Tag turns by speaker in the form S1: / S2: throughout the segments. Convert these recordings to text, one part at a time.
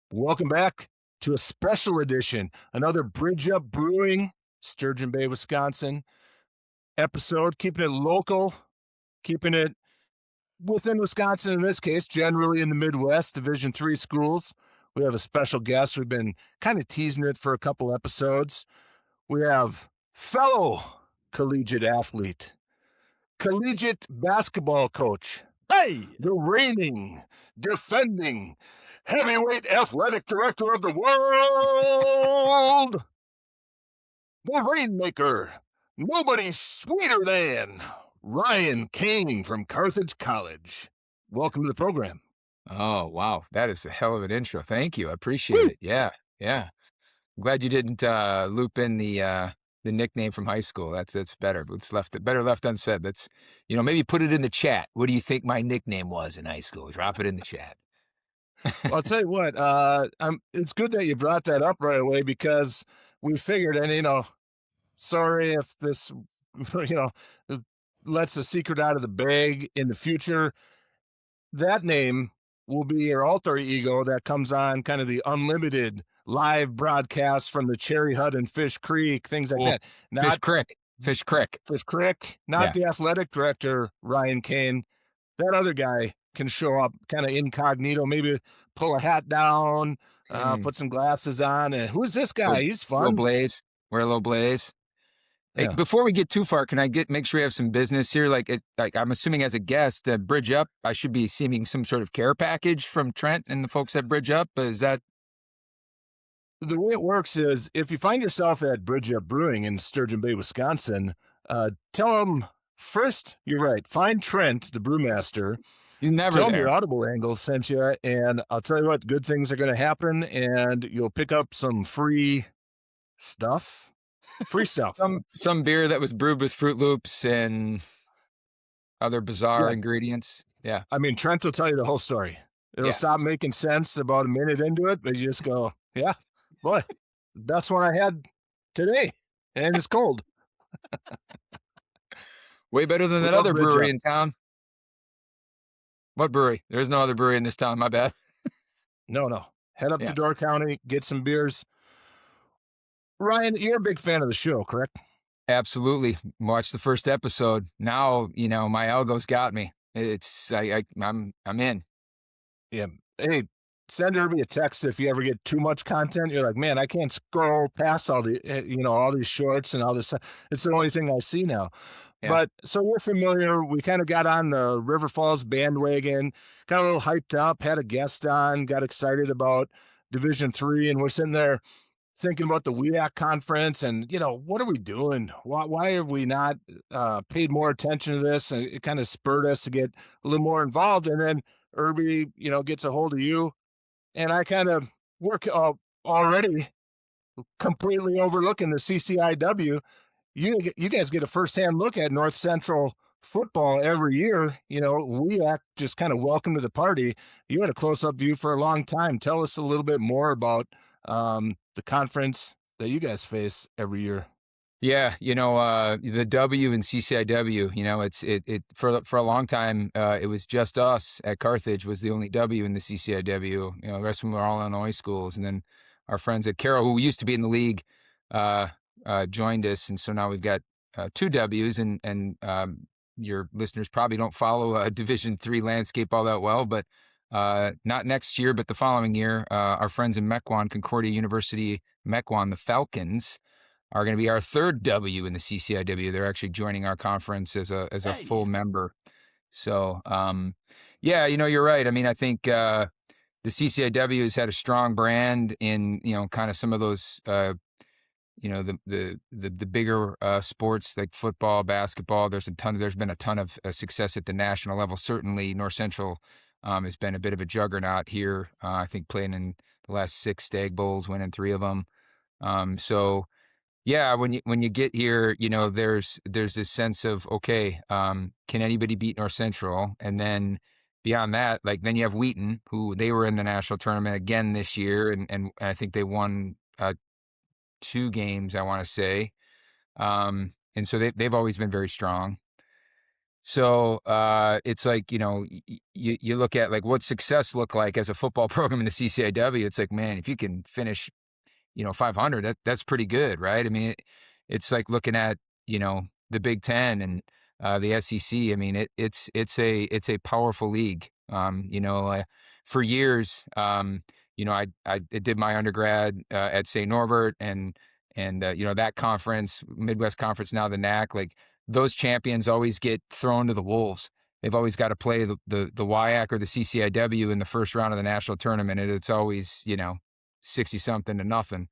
S1: Welcome back to a special edition, another Bridge Up Brewing, Sturgeon Bay, Wisconsin episode, keeping it local, keeping it within Wisconsin in this case, generally in the Midwest, Division III schools. We have a special guest. We've been kind of teasing it for a couple episodes. We have fellow collegiate athlete, collegiate basketball coach, the reigning, defending, heavyweight athletic director of the world, the Rainmaker, nobody sweeter than Ryan Kane from Carthage College. Welcome to the program.
S2: Oh, wow. That is a hell of an intro. Thank you. I appreciate it. Yeah. I'm glad you didn't loop in the nickname from high school. That's better. It's better left unsaid. That's, maybe put it in the chat. What do you think my nickname was in high school? Drop it in the chat.
S1: Well, I'll tell you what, it's good that you brought that up right away because we figured, and, sorry if this, lets the secret out of the bag in the future. That name will be your alter ego that comes on kind of the unlimited live broadcast from the Cherry Hut and Fish Creek, things like that.
S2: Fish Creek.
S1: Not the athletic director, Ryan Kane. That other guy can show up kind of incognito, maybe pull a hat down, put some glasses on. And who's this guy? He's fun.
S2: Wear a little blaze. Hey, before we get too far, can I make sure you have some business here? Like I'm assuming as a guest at Bridge Up, I should be receiving some sort of care package from Trent and the folks at Bridge Up. Is that?
S1: The way it works is if you find yourself at Bridge Up Brewing in Sturgeon Bay, Wisconsin, tell them first, you're right, find Trent, the brewmaster.
S2: He's never
S1: Tell
S2: there.
S1: him your Audible angle sent you, and I'll tell you what, good things are going to happen, and you'll pick up some free stuff.
S2: Some beer that was brewed with Fruit Loops and other bizarre ingredients. Yeah.
S1: I mean, Trent will tell you the whole story. It'll stop making sense about a minute into it, but you just go, yeah, boy, best one I had today, and it's cold.
S2: Way better than that other brewery in town. What brewery? There's no other brewery in this town. My bad.
S1: No. Head up to Door County, get some beers. Ryan, you're a big fan of the show, correct?
S2: Absolutely. Watched the first episode. Now, my algo's got me. I'm in.
S1: Yeah. Hey, send everybody a text if you ever get too much content. You're like, man, I can't scroll past all the, all these shorts and all this. It's the only thing I see now. Yeah. But so we're familiar. We kind of got on the River Falls bandwagon, got a little hyped up, had a guest on, got excited about Division III, and we're sitting there thinking about the WIAC conference and, what are we doing? Why have we not paid more attention to this? And it kind of spurred us to get a little more involved. And then Irby, gets a hold of you. And I kind of work already completely overlooking the CCIW. You guys get a firsthand look at North Central football every year. WIAC just kind of welcome to the party. You had a close-up view for a long time. Tell us a little bit more about the conference that you guys face every year.
S2: Yeah, the W and CCIW, for a long time, it was just us at Carthage was the only W in the CCIW. The rest of them were all Illinois schools. And then our friends at Carroll, who used to be in the league, joined us. And so now we've got two Ws, and your listeners probably don't follow Division III landscape all that well, but not next year, but the following year, our friends in Mequon, Concordia University, Mequon, the Falcons, are going to be our third W in the CCIW. They're actually joining our conference as a full member. So, you're right. I mean, I think the CCIW has had a strong brand in, kind of some of those, the bigger sports like football, basketball. There's been a ton of success at the national level. Certainly, North Central has been a bit of a juggernaut here. I think playing in the last 6 Stag Bowls, winning 3 of them. When you get here, there's this sense of, okay, can anybody beat North Central? And then beyond that, then you have Wheaton, who they were in the national tournament again this year, and I think they won 2 games, I want to say. And so they've always been very strong. So it's like, you look at like what success look like as a football program in the CCIW. It's like, man, if you can finish, 500, that's pretty good, right? I mean, it's like looking at, the Big Ten and the SEC. I mean, it's a powerful league. For years, I did my undergrad at St. Norbert, and that conference, Midwest Conference, now the NAC, like those champions always get thrown to the wolves. They've always got to play the WIAC or the CCIW in the first round of the national tournament, and it's always 60 something to nothing.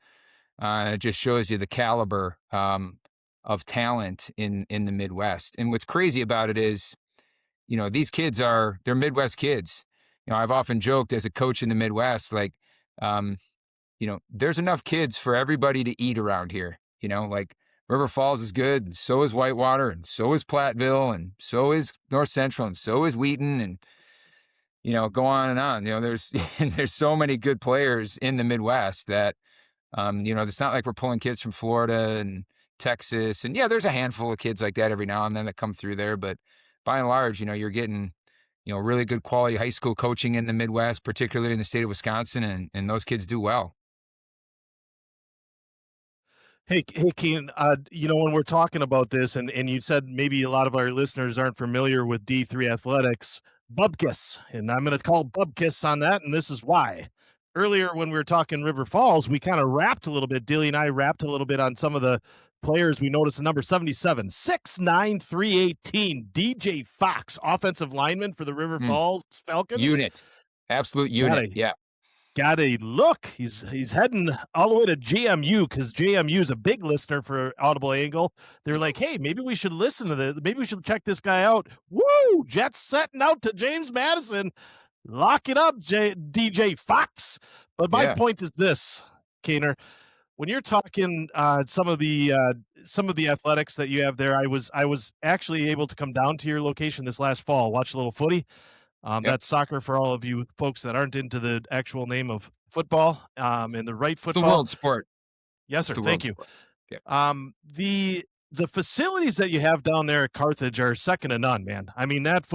S2: It just shows you the caliber of talent in the Midwest. And what's crazy about it is, these kids they're Midwest kids. I've often joked as a coach in the Midwest, like, um, there's enough kids for everybody to eat around here. Like River Falls is good, and so is Whitewater, and so is Platteville, and so is North Central, and so is Wheaton, and go on and on. There's there's so many good players in the Midwest that it's not like we're pulling kids from Florida and Texas, and yeah, there's a handful of kids like that every now and then that come through there, but by and large, you're getting really good quality high school coaching in the Midwest, particularly in the state of Wisconsin, and those kids do well.
S3: Hey, Kane. When we're talking about this, and you said maybe a lot of our listeners aren't familiar with D3 athletics, Bubkiss, and I'm going to call Bubkiss on that, and this is why. Earlier, when we were talking River Falls, we kind of rapped a little bit. Dilly and I rapped a little bit on some of the players. We noticed the number 77, 6'9", 318, DJ Fox, offensive lineman for the River Falls Falcons.
S2: Unit. Absolute unit. Yeah.
S3: Got a look. He's heading all the way to JMU because JMU is a big listener for Audible Angle. They're like, hey, maybe we should listen to this. Maybe we should check this guy out. Woo! Jets setting out to James Madison. Lock it up, DJ Fox. But my point is this, Kaner. When you're talking some of the athletics that you have there, I was actually able to come down to your location this last fall, watch a little footy. That's soccer for all of you folks that aren't into the actual name of football and the right football.
S2: The world sport.
S3: Yes, sir. Thank you. The facilities that you have down there at Carthage are second to none, man. I mean, that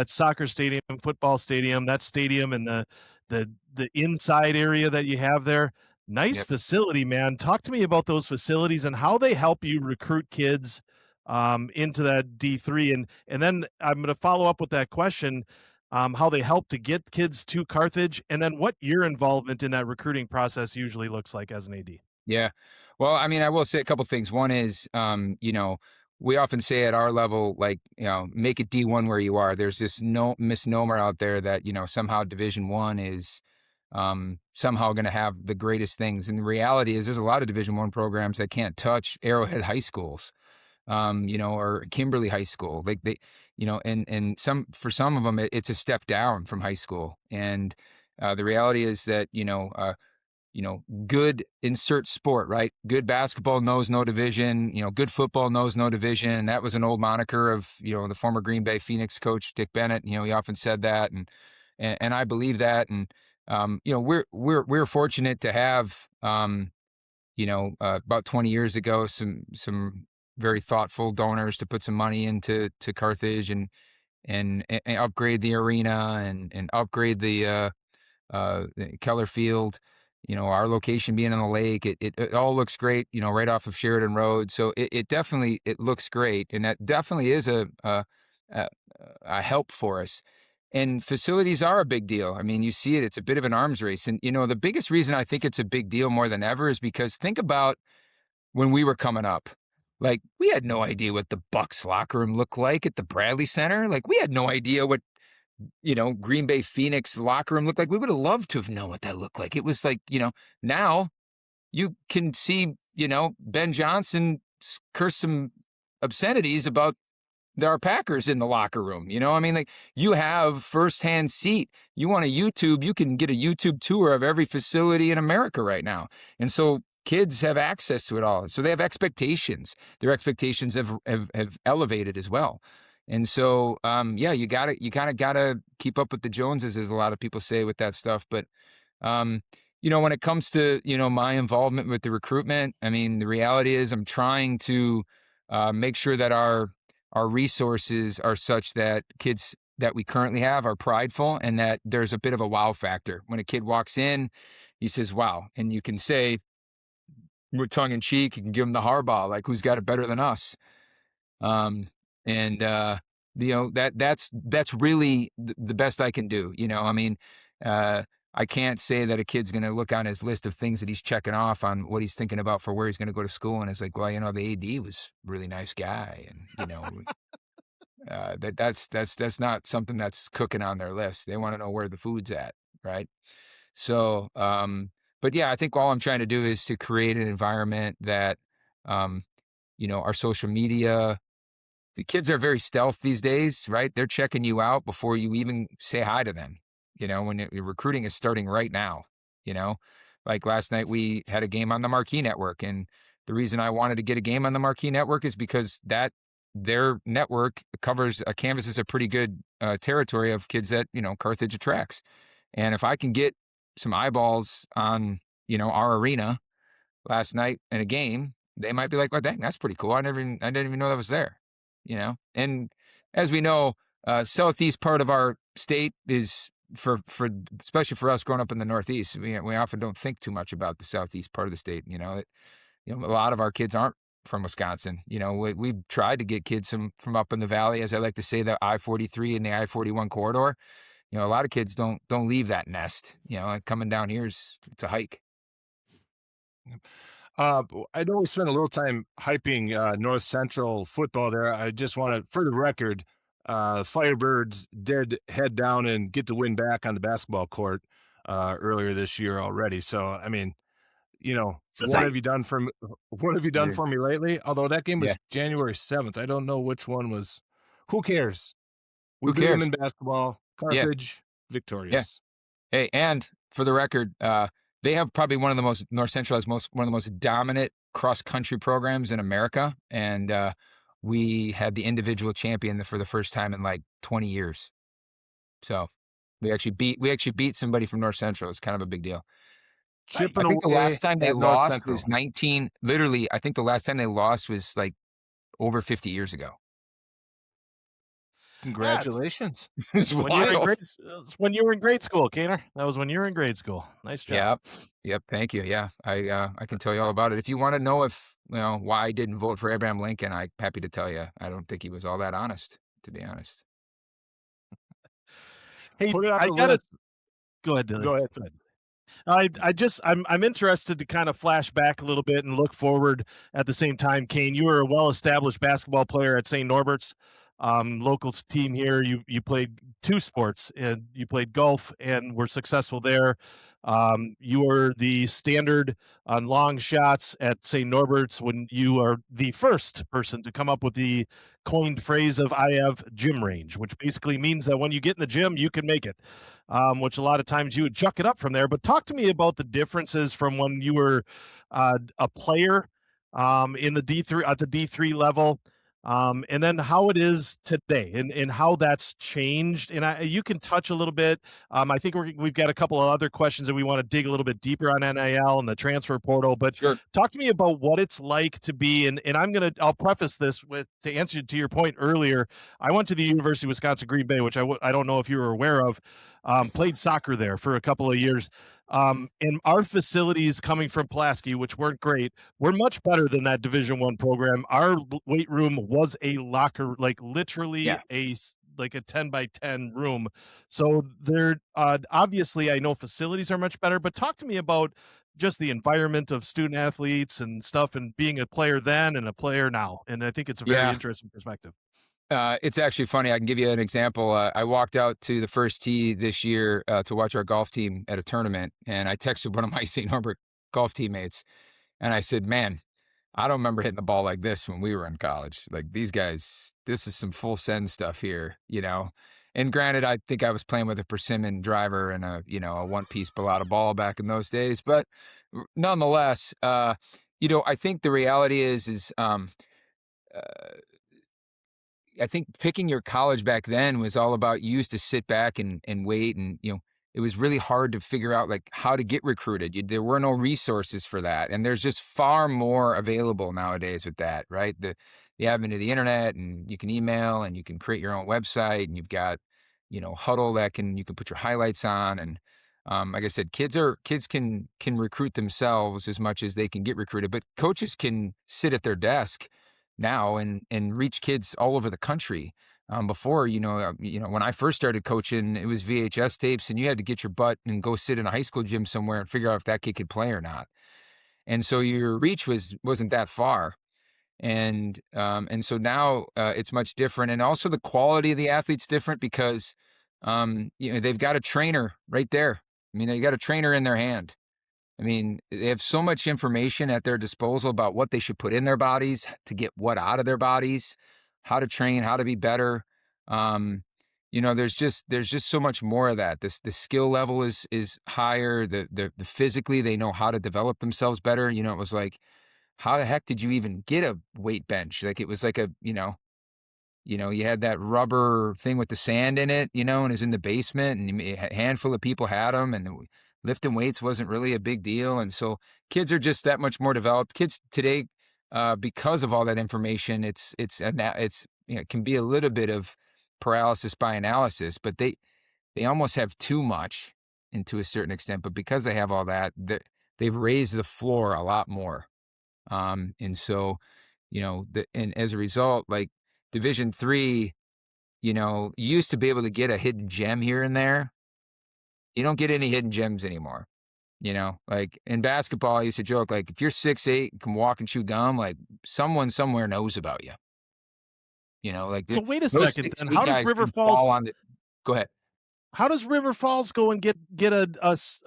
S3: soccer stadium, football stadium, that stadium, and the inside area that you have there. Nice facility, man. Talk to me about those facilities and how they help you recruit kids into that D3. And then I'm going to follow up with that question. How they help to get kids to Carthage, and then what your involvement in that recruiting process usually looks like as an AD.
S2: Yeah. Well, I mean, I will say a couple things. One is, we often say at our level, like, make it D1 where you are. There's this misnomer out there that, somehow Division I is somehow going to have the greatest things. And the reality is there's a lot of Division I programs that can't touch Arrowhead high schools. Or Kimberly High School, like and for some of them, it's a step down from high school. And the reality is that, good insert sport, right? Good basketball knows no division, good football knows no division. And that was an old moniker of, the former Green Bay Phoenix coach, Dick Bennett. He often said that. And I believe that. And, we're fortunate to have, about 20 years ago, some very thoughtful donors to put some money into Carthage and upgrade the arena and upgrade the Keller Field. Our location being on the lake, it all looks great. Right off of Sheridan Road, so it definitely looks great, and that definitely is a help for us. And facilities are a big deal. I mean, you see it; it's a bit of an arms race. And the biggest reason I think it's a big deal more than ever is because think about when we were coming up. Like, we had no idea what the Bucks locker room looked like at the Bradley Center. Like, we had no idea what, Green Bay Phoenix locker room looked like. We would have loved to have known what that looked like. It was like, now you can see, Ben Johnson curse some obscenities about our Packers in the locker room. I mean, like, you have firsthand seat. You want a YouTube, you can get a YouTube tour of every facility in America right now. And so kids have access to it all. So they have expectations. Their expectations have elevated as well. And so, you kind of gotta keep up with the Joneses, as a lot of people say with that stuff. But, when it comes to, my involvement with the recruitment, I mean, the reality is I'm trying to make sure that our our resources are such that kids that we currently have are prideful, and that there's a bit of a wow factor. When a kid walks in, he says, wow. And you can say, with tongue in cheek, you can give them the Harbaugh, like, who's got it better than us? Um, and, that's really the best I can do. I mean, I can't say that a kid's going to look on his list of things that he's checking off on what he's thinking about for where he's going to go to school. And it's like, well, the AD was a really nice guy. And, that's not something that's cooking on their list. They want to know where the food's at. Right. So, but yeah, I think all I'm trying to do is to create an environment that, our social media, the kids are very stealth these days, right? They're checking you out before you even say hi to them. When your recruiting is starting right now, like last night we had a game on the Marquee Network. And the reason I wanted to get a game on the Marquee Network is because their network canvasses a pretty good territory of kids that, Carthage attracts. And if I can get some eyeballs on, our arena last night in a game, they might be like, well, dang, that's pretty cool. I didn't even know that was there, And as we know, southeast part of our state is for especially for us growing up in the Northeast, we often don't think too much about the southeast part of the state. A lot of our kids aren't from Wisconsin. We've tried to get kids from up in the valley, as I like to say, the I-43 and the I-41 corridor. A lot of kids don't leave that nest. Coming down here it's a hike.
S1: I know we spent a little time hyping North Central football there. I just want to, for the record, Firebirds did head down and get the win back on the basketball court earlier this year already. So, I mean, what have you done for me? What have you done for me lately? Although that game was January 7th. I don't know which one was. Who cares? We beat them in basketball. Carthage, victorious.
S2: Yeah. Hey, and for the record, they have probably one of the most, North Central has one of the most dominant cross-country programs in America. And we had the individual champion for the first time in like 20 years. So we actually beat somebody from North Central. It's kind of a big deal. I think the last time they lost was literally, I think the last time they lost was like over 50 years ago.
S1: Congratulations.
S3: When you were in grade school, Kaner. That was when you were in grade school. Nice job.
S2: Yep. Thank you. Yeah. I can tell you all about it. If you want to know why I didn't vote for Abraham Lincoln, I'm happy to tell you. I don't think he was all that honest, to be honest.
S3: Hey, I gotta go ahead, Dilly.
S1: Go ahead.
S3: I'm interested to kind of flash back a little bit and look forward at the same time. Kane, you were a well-established basketball player at St. Norbert's, local team here. You played two sports, and you played golf and were successful there. You were the standard on long shots at St. Norbert's when you are the first person to come up with the coined phrase of "I have gym range," which basically means that when you get in the gym, you can make it. Which a lot of times you would chuck it up from there. But talk to me about the differences from when you were a player in the D3 at the D3 level. And then how it is today and how that's changed. And you can touch a little bit. I think we've got a couple of other questions that we want to dig a little bit deeper on NIL and the transfer portal, but
S2: sure.
S3: Talk to me about what it's like to be, and I'll preface this to answer to your point earlier. I went to the University of Wisconsin Green Bay, which I don't know if you were aware of, played soccer there for a couple of years. And our facilities coming from Pulaski, which weren't great, were much better than that Division I program. Our weight room was a locker, like literally a 10 by 10 room. So there, obviously I know facilities are much better, but talk to me about just the environment of student athletes and stuff and being a player then and a player now. And I think it's a very interesting perspective.
S2: It's actually funny. I can give you an example. I walked out to the first tee this year to watch our golf team at a tournament, and I texted one of my St. Norbert golf teammates, and I said, man, I don't remember hitting the ball like this when we were in college. Like, these guys, this is some full send stuff here, And granted, I think I was playing with a persimmon driver and a one-piece Bellata ball back in those days. But nonetheless, I think the reality is I think picking your college back then was all about, you used to sit back and wait and, it was really hard to figure out like how to get recruited. There were no resources for that. And there's just far more available nowadays with that, right? The advent of the internet, and you can email and you can create your own website, and you've got, Huddle that you can put your highlights on. And like I said, kids can recruit themselves as much as they can get recruited, but coaches can sit at their desk now and reach kids all over the country. Before, when I first started coaching, it was VHS tapes, and you had to get your butt and go sit in a high school gym somewhere and figure out if that kid could play or not. And so your reach wasn't that far. And so now it's much different, and also the quality of the athlete's different because they've got a trainer right there. I mean, they got a trainer in their hand. I mean, they have so much information at their disposal about what they should put in their bodies to get what out of their bodies, how to train, how to be better. There's just so much more of that. The skill level is higher. The physically, they know how to develop themselves better. It was like, how the heck did you even get a weight bench? Like, it was like you had that rubber thing with the sand in it, and it was in the basement, and a handful of people had them, and lifting weights wasn't really a big deal. And so kids are just that much more developed. Kids today, because of all that information, it can be a little bit of paralysis by analysis, but they almost have too much, and to a certain extent. But because they have all that, they've raised the floor a lot more. And so, and as a result, like Division III, you used to be able to get a hidden gem here and there. You don't get any hidden gems anymore. Like in basketball, I used to joke, like, if you're 6'8" and can walk and chew gum, like someone somewhere knows about you. Like,
S3: So wait a
S2: those
S3: second,
S2: 6'8"
S3: then how does
S2: guys
S3: River
S2: can
S3: Falls
S2: fall on go ahead.
S3: how does River Falls go and get this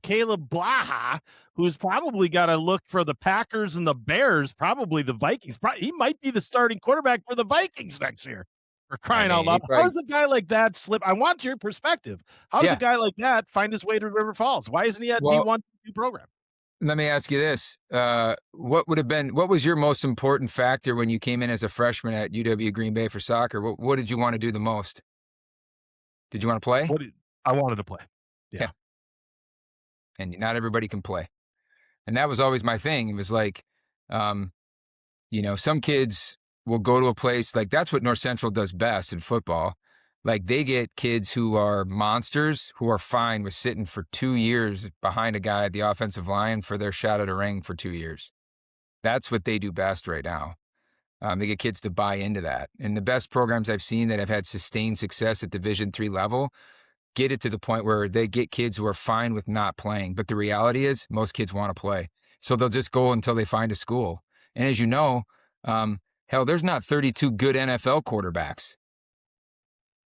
S3: Caleb Blaha, who's probably got to look for the Packers and the Bears, probably the Vikings? He might be the starting quarterback for the Vikings next year. For crying out loud! How does a guy like that slip? I want your perspective. How does a guy like that find his way to River Falls? Why isn't he at D1 program?
S2: Let me ask you this: what was your most important factor when you came in as a freshman at UW Green Bay for soccer? What did you want to do the most? Did you want to play?
S3: I wanted to play.
S2: Yeah. And not everybody can play. And that was always my thing. It was like, some kids will go to a place, like that's what North Central does best in football. Like, they get kids who are monsters, who are fine with sitting for 2 years behind a guy at the offensive line for their shot at a ring for 2 years. That's what they do best right now. They get kids to buy into that. And the best programs I've seen that have had sustained success at Division III level get it to the point where they get kids who are fine with not playing. But the reality is most kids want to play. So they'll just go until they find a school. And as you know, hell, there's not 32 good NFL quarterbacks.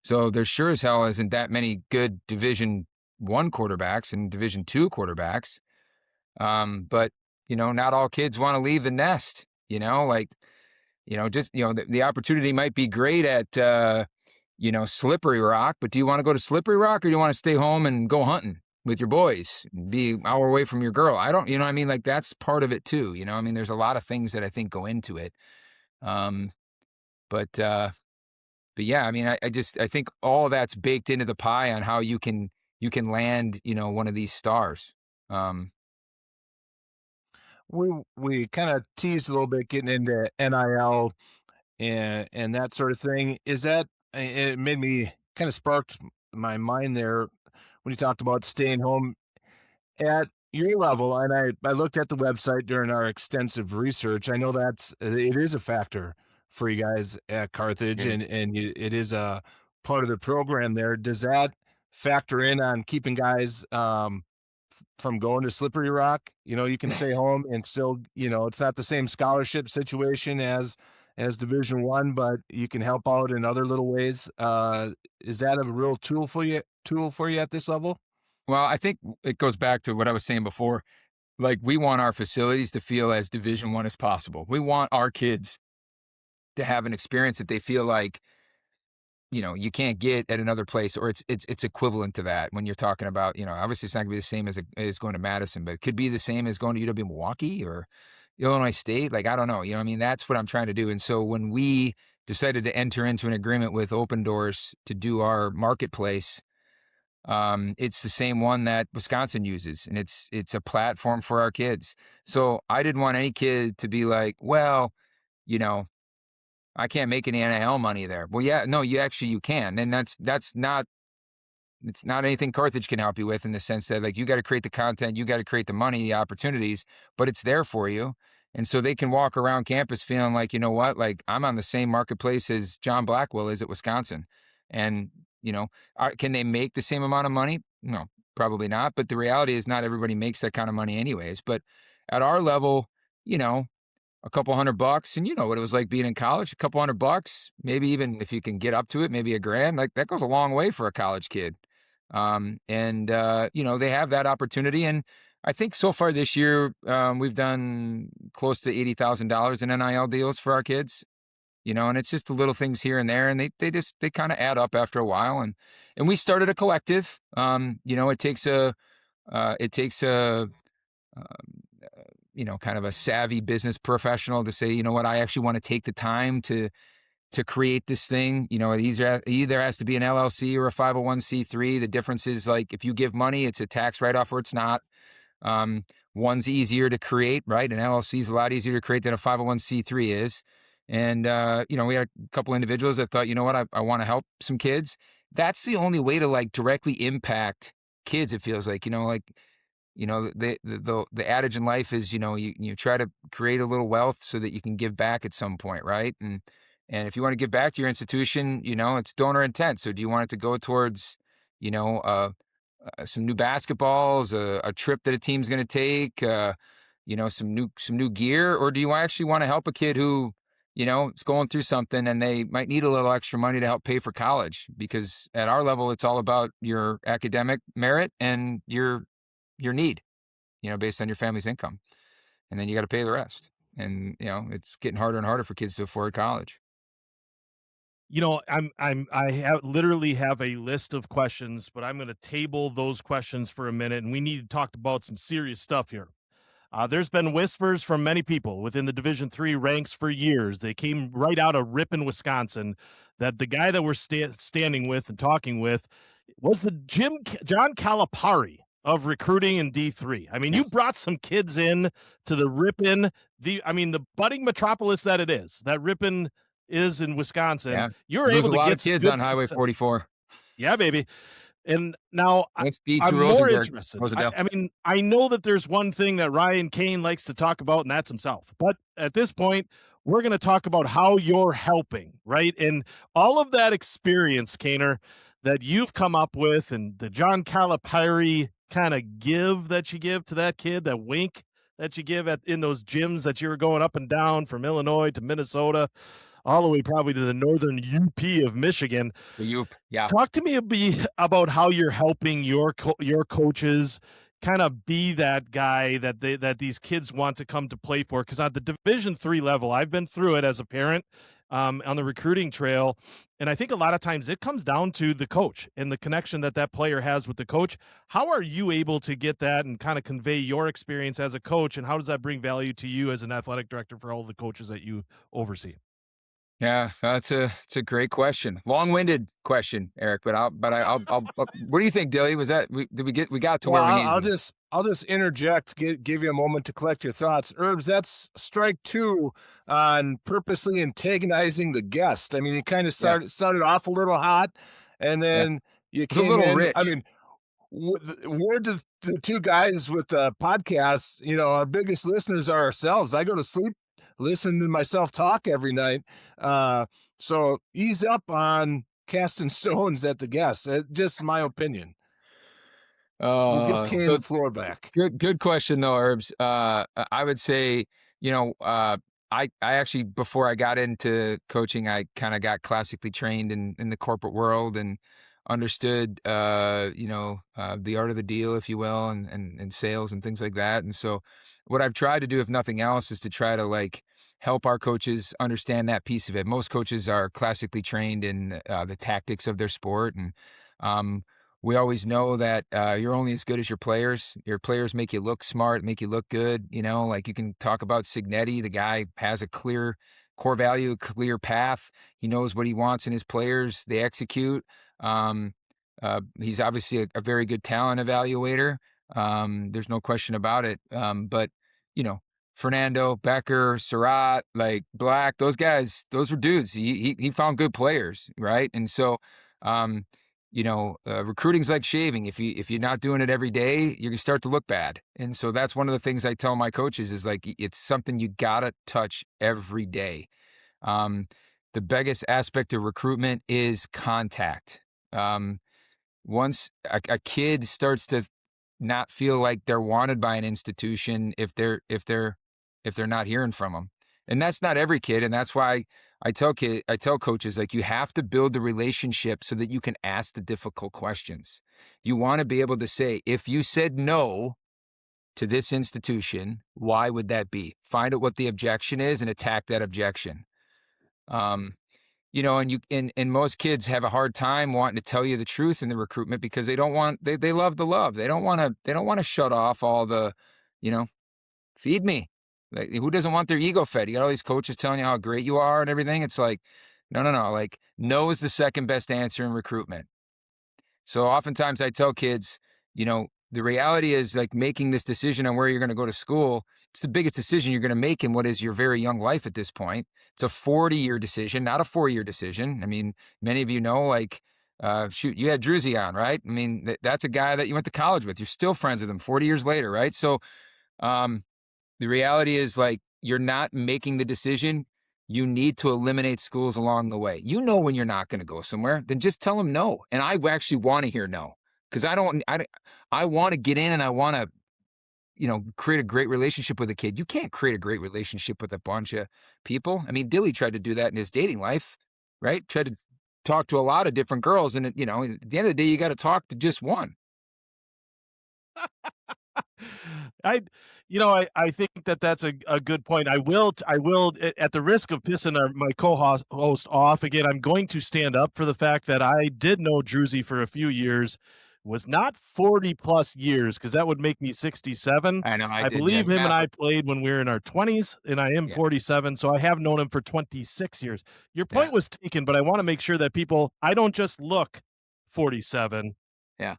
S2: So there sure as hell isn't that many good Division I quarterbacks and Division II quarterbacks. But, not all kids want to leave the nest, the opportunity might be great at, Slippery Rock, but do you want to go to Slippery Rock, or do you want to stay home and go hunting with your boys, be an hour away from your girl? I don't, like, that's part of it too. There's a lot of things that I think go into it. But yeah, I think all of that's baked into the pie on how you can land, one of these stars.
S1: We kind of teased a little bit getting into NIL and that sort of thing. It made me kind of sparked my mind there when you talked about staying home at your level. And I looked at the website during our extensive research. I know it is a factor for you guys at Carthage, and it is a part of the program there. Does that factor in on keeping guys from going to Slippery Rock? You can stay home and still, it's not the same scholarship situation as Division I, but you can help out in other little ways. Is that a real tool for you at this level?
S2: Well, I think it goes back to what I was saying before. Like, we want our facilities to feel as Division I as possible. We want our kids to have an experience that they feel like, you can't get at another place, or it's equivalent to that. When you're talking about, obviously it's not gonna be the same as going to Madison, but it could be the same as going to UW Milwaukee or Illinois State. Like, I don't know, that's what I'm trying to do. And so when we decided to enter into an agreement with Open Doors to do our marketplace, It's the same one that Wisconsin uses, and it's a platform for our kids. So I didn't want any kid to be like, well, you know, I can't make any NIL money there. Well, yeah, no, you can, and that's not it's not anything Carthage can help you with, in the sense that, like, you got to create the content, you got to create the money, the opportunities, but it's there for you. And so they can walk around campus feeling like, you know what, like, I'm on the same marketplace as John Blackwell is at Wisconsin. And, can they make the same amount of money? No, probably not. But the reality is not everybody makes that kind of money anyways. But at our level, you know, a couple $100, and you know what it was like being in college, a couple $100, maybe even if you can get up to it, maybe $1,000, like that goes a long way for a college kid. They have that opportunity. And I think so far this year, we've done close to $80,000 in NIL deals for our kids, and it's just the little things here and there. And they kind of add up after a while. And we started a collective. It takes a kind of a savvy business professional to say, you know what, I actually want to take the time to create this thing. It either has to be an LLC or a 501c3. The difference is, like, if you give money, it's a tax write-off or it's not. One's easier to create, right? An LLC is a lot easier to create than a 501c3 is. And, we had a couple individuals that thought, you know what, I want to help some kids. That's the only way to, like, directly impact kids. It feels like, the adage in life is, you try to create a little wealth so that you can give back at some point, right? And if you want to give back to your institution, it's donor intent. So do you want it to go towards, some new basketballs, a trip that a team's going to take, some new gear, or do you actually want to help a kid who, is going through something and they might need a little extra money to help pay for college? Because at our level, it's all about your academic merit and your need, based on your family's income. And then you got to pay the rest. And, it's getting harder and harder for kids to afford college.
S3: Literally have a list of questions, but I'm going to table those questions for a minute, and we need to talk about some serious stuff here. There's been whispers from many people within the Division III ranks for years. They came right out of Ripon, Wisconsin, that the guy that we're standing with and talking with was the John Calipari of recruiting in D3. I mean, you brought some kids in to the Ripon, the budding metropolis that it is, that Ripon is in Wisconsin.
S2: Yeah.
S3: You're able to
S2: get
S3: kids
S2: on Highway 44.
S3: Yeah, baby. And now I'm
S2: more
S3: interested. I know that there's one thing that Ryan Kane likes to talk about, and that's himself. But at this point, we're going to talk about how you're helping, right? And all of that experience, Kaner, that you've come up with, and the John Calipari kind of give that you give to that kid, that wink that you give in those gyms that you were going up and down from Illinois to Minnesota, all the way probably to the northern UP of Michigan.
S2: The UP, yeah.
S3: Talk to me about how you're helping your coaches kind of be that guy that these kids want to come to play for. Because at the Division III level, I've been through it as a parent on the recruiting trail, and I think a lot of times it comes down to the coach and the connection that player has with the coach. How are you able to get that and kind of convey your experience as a coach, and how does that bring value to you as an athletic director for all the coaches that you oversee?
S2: Yeah, it's a great question. Long-winded question, Eric, but I'll what do you think, Dilly? Was that we got to where we needed?
S1: I'll just interject, give you a moment to collect your thoughts. Urbs, that's strike 2 on purposely antagonizing the guest. I mean, you kind of started off a little hot, and then you came
S2: a little
S1: in.
S2: rich.
S1: I mean, we're the two guys with podcasts. Our biggest listeners are ourselves. I go to sleep listening to myself talk every night. So ease up on casting stones at the guests. Just my opinion. We'll give Kane the floor back.
S2: Good question though, Urbs. I would say, I actually, before I got into coaching, I kind of got classically trained in the corporate world and understood, the art of the deal, if you will, and sales and things like that. And so what I've tried to do, if nothing else, is to try to help our coaches understand that piece of it. Most coaches are classically trained in the tactics of their sport. And we always know that you're only as good as your players. Your players make you look smart, make you look good. You can talk about Signetti. The guy has a clear core value, a clear path. He knows what he wants in his players. They execute. He's obviously a very good talent evaluator. There's no question about it. But you know, Fernando, Becker, Surratt, like Black, those guys, those were dudes. He found good players, right? And so, recruiting's like shaving. If you're not doing it every day, you're gonna start to look bad. And so that's one of the things I tell my coaches is like it's something you gotta touch every day. The biggest aspect of recruitment is contact. Once a kid starts to not feel like they're wanted by an institution if they're not hearing from them, and that's not every kid, and that's why I tell coaches, like, you have to build the relationship so that you can ask the difficult questions. You want to be able to say, if you said no to this institution, why would that be? Find out what the objection is and attack that objection. And most kids have a hard time wanting to tell you the truth in the recruitment because they love the love. They don't want to shut off all the, feed me. Like, who doesn't want their ego fed? You got all these coaches telling you how great you are and everything. It's like, no. Like, no is the second best answer in recruitment. So oftentimes I tell kids, the reality is, like, making this decision on where you're going to go to school, it's the biggest decision you're going to make in what is your very young life at this point. It's a 40-year decision, not a 4-year decision. I mean, many of you know, like, you had Druzy on, right? I mean, that's a guy that you went to college with. You're still friends with him 40 years later, right? So the reality is, like, you're not making the decision. You need to eliminate schools along the way. When you're not going to go somewhere, then just tell them no. And I actually want to hear no, because I want to get in and I want to, create a great relationship with a kid. You can't create a great relationship with a bunch of people. I mean, Dilly tried to do that in his dating life, right? Tried to talk to a lot of different girls. And, at the end of the day, you got to talk to just one.
S3: I think that's a good point. I will, at the risk of pissing my co-host off again, I'm going to stand up for the fact that I did know Druzy for a few years, was not 40 plus years, because that would make me 67.
S2: I know.
S3: I believe him and I played when we were in our 20s, and I am 47, so I have known him for 26 years. Your point was taken, but I want to make sure that I don't just look 47.
S2: Yeah.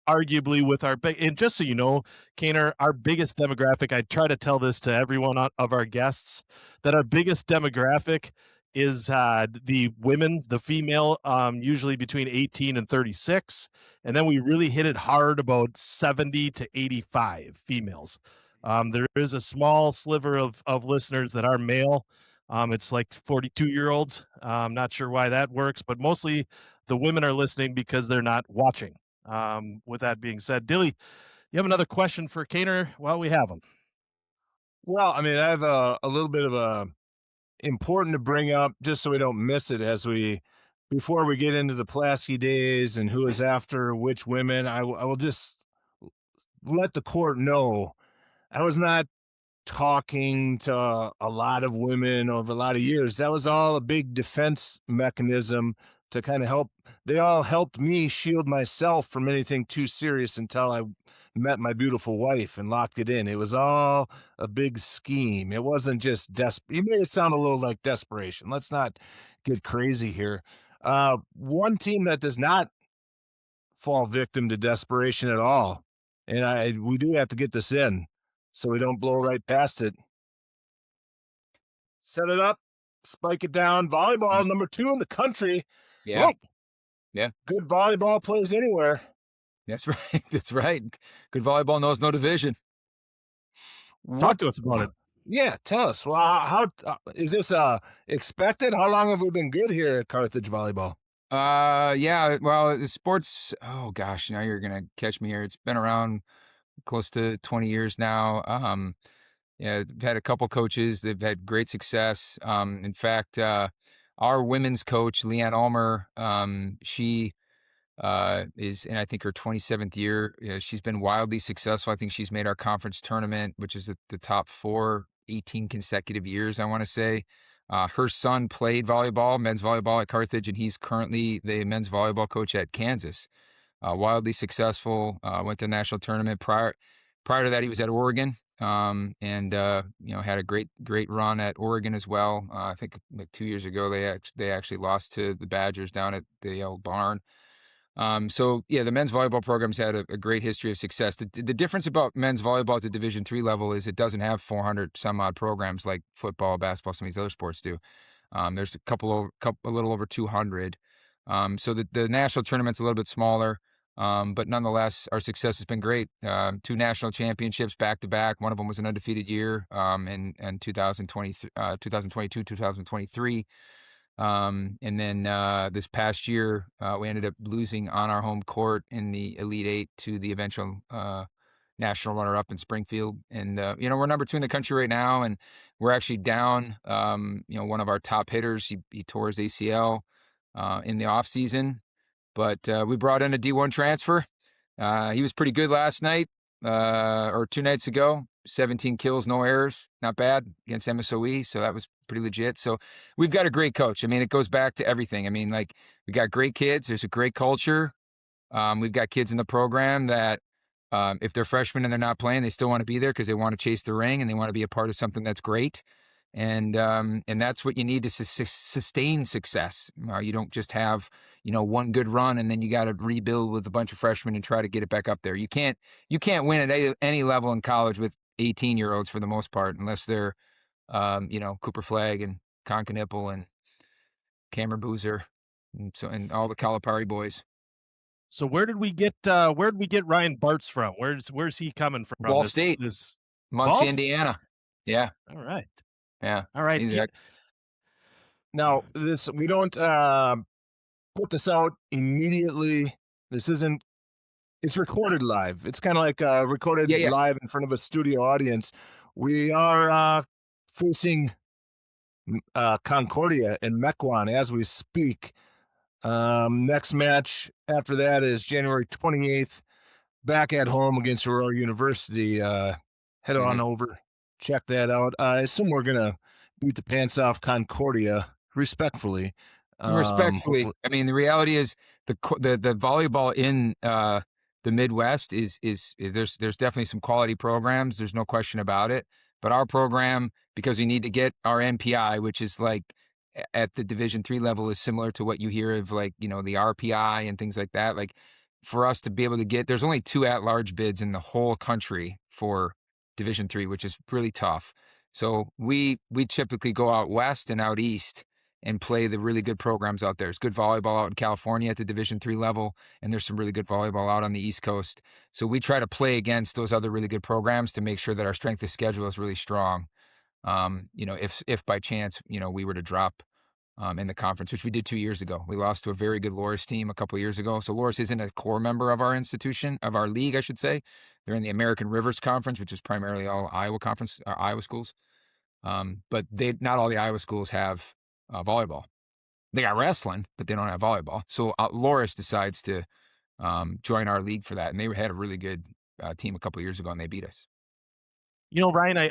S3: Arguably with and just so you know, Kane, our biggest demographic, I try to tell this to everyone of our guests, that our biggest demographic is the women, the female, usually between 18 and 36. And then we really hit it hard about 70 to 85 females. There is a small sliver of listeners that are male. It's like 42-year-olds. I'm not sure why that works, but mostly the women are listening because they're not watching. With that being said, Dilly, you have another question for Kaner while we have him?
S1: Well, I mean, I have a little bit of a important to bring up just so we don't miss it before we get into the Pulaski days and who is after which women. I will just let the court know I was not talking to a lot of women over a lot of years. That was all a big defense mechanism to kind of help. They all helped me shield myself from anything too serious until I met my beautiful wife and locked it in. It was all a big scheme. It wasn't just you made it sound a little like desperation. Let's not get crazy here. One team that does not fall victim to desperation at all, and we do have to get this in so we don't blow right past it. Set it up, spike it down. Volleyball, number 2 in the country.
S2: Yeah.
S1: Whoa.
S2: Yeah.
S1: Good volleyball plays anywhere.
S2: That's right. That's right. Good volleyball knows no division.
S3: Talk to us about it.
S1: Yeah, tell us. Well, how is this expected? How long have we been good here at Carthage volleyball?
S2: Yeah. Well, the sports. Oh gosh, now you're gonna catch me here. It's been around close to 20 years now. Yeah, I've had a couple coaches. They've had great success. In fact, our women's coach, Leanne Ulmer, she is in, I think, her 27th year. She's been wildly successful. I think she's made our conference tournament, which is the top 18 consecutive years, I want to say. Her son played volleyball, men's volleyball at Carthage, and he's currently the men's volleyball coach at Kansas. Wildly successful, went to the national tournament. Prior to that, he was at Oregon, and had a great run at Oregon as well. I think like 2 years ago, they actually lost to the Badgers down at the old barn. So yeah, the men's volleyball program's had a great history of success. The difference about men's volleyball at the Division III level is it doesn't have 400 some odd programs like football, basketball, some of these other sports do. There's a little over 200. So the national tournament's a little bit smaller, but nonetheless, our success has been great. 2 national championships back to back. One of them was an undefeated year in 2022, 2023. And then this past year, we ended up losing on our home court in the Elite Eight to the eventual national runner-up in Springfield. And we're number 2 in the country right now, and we're actually down. One of our top hitters, he tore his ACL in the off season, but we brought in a D1 transfer. He was pretty good last night or 2 nights ago. 17 kills, no errors, not bad against MSOE. So that was pretty legit. So we've got a great coach. I mean, it goes back to everything. I mean, like, we got great kids. There's a great culture. We've got kids in the program that if they're freshmen and they're not playing, they still want to be there because they want to chase the ring and they want to be a part of something that's great. And that's what you need to sustain success. You don't just have, one good run and then you got to rebuild with a bunch of freshmen and try to get it back up there. You can't win at any level in college with 18-year-olds for the most part, unless they're, Cooper Flagg and Concanipple and Cameron Boozer and all the Calipari boys.
S3: So where did we get Ryan Bartz from? Where's he coming from?
S2: Ball State, Muncie, Indiana. Yeah.
S3: All right.
S2: Yeah.
S3: All right.
S1: Now, we don't put this out immediately. This isn't. It's recorded live. It's kind of like recorded live in front of a studio audience. We are facing Concordia in Mequon as we speak. Next match after that is January 28th, back at home against Aurora University. Head on over, check that out. I assume we're gonna beat the pants off Concordia respectfully.
S2: Respectfully, I mean, the reality is the volleyball in the Midwest is there's definitely some quality programs. There's no question about it. But our program, because we need to get our MPI, which is like at the Division III level, is similar to what you hear of, like, the RPI and things like that. Like, for us to be able to get, there's only 2 at-large bids in the whole country for Division III, which is really tough. So we typically go out west and out east and play the really good programs out there. There's good volleyball out in California at the Division III level, and there's some really good volleyball out on the East Coast. So we try to play against those other really good programs to make sure that our strength of schedule is really strong. If by chance, we were to drop in the conference, which we did 2 years ago. We lost to a very good Loras team a couple of years ago. So Loras isn't a core member of our institution, of our league, I should say. They're in the American Rivers Conference, which is primarily all Iowa schools. But not all the Iowa schools have volleyball. They got wrestling, but they don't have volleyball. So Loras decides to join our league for that, and they had a really good team a couple of years ago, and they beat us.
S3: Ryan,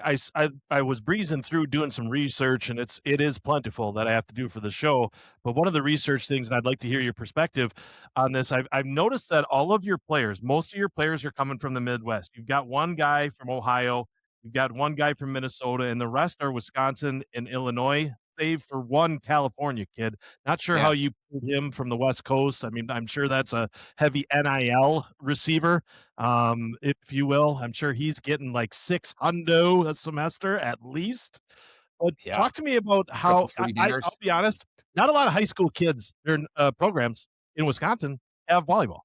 S3: I was breezing through doing some research, and it is plentiful that I have to do for the show. But one of the research things, and I'd like to hear your perspective on this, I've noticed that most of your players are coming from the Midwest. You've got one guy from Ohio, you've got one guy from Minnesota, and the rest are Wisconsin and Illinois, save for one California kid. Not sure how you pulled him from the West Coast. I mean, I'm sure that's a heavy NIL receiver, if you will. I'm sure he's getting like $600 a semester at least. But talk to me about how, I'll be honest, not a lot of high school kids or programs in Wisconsin have volleyball.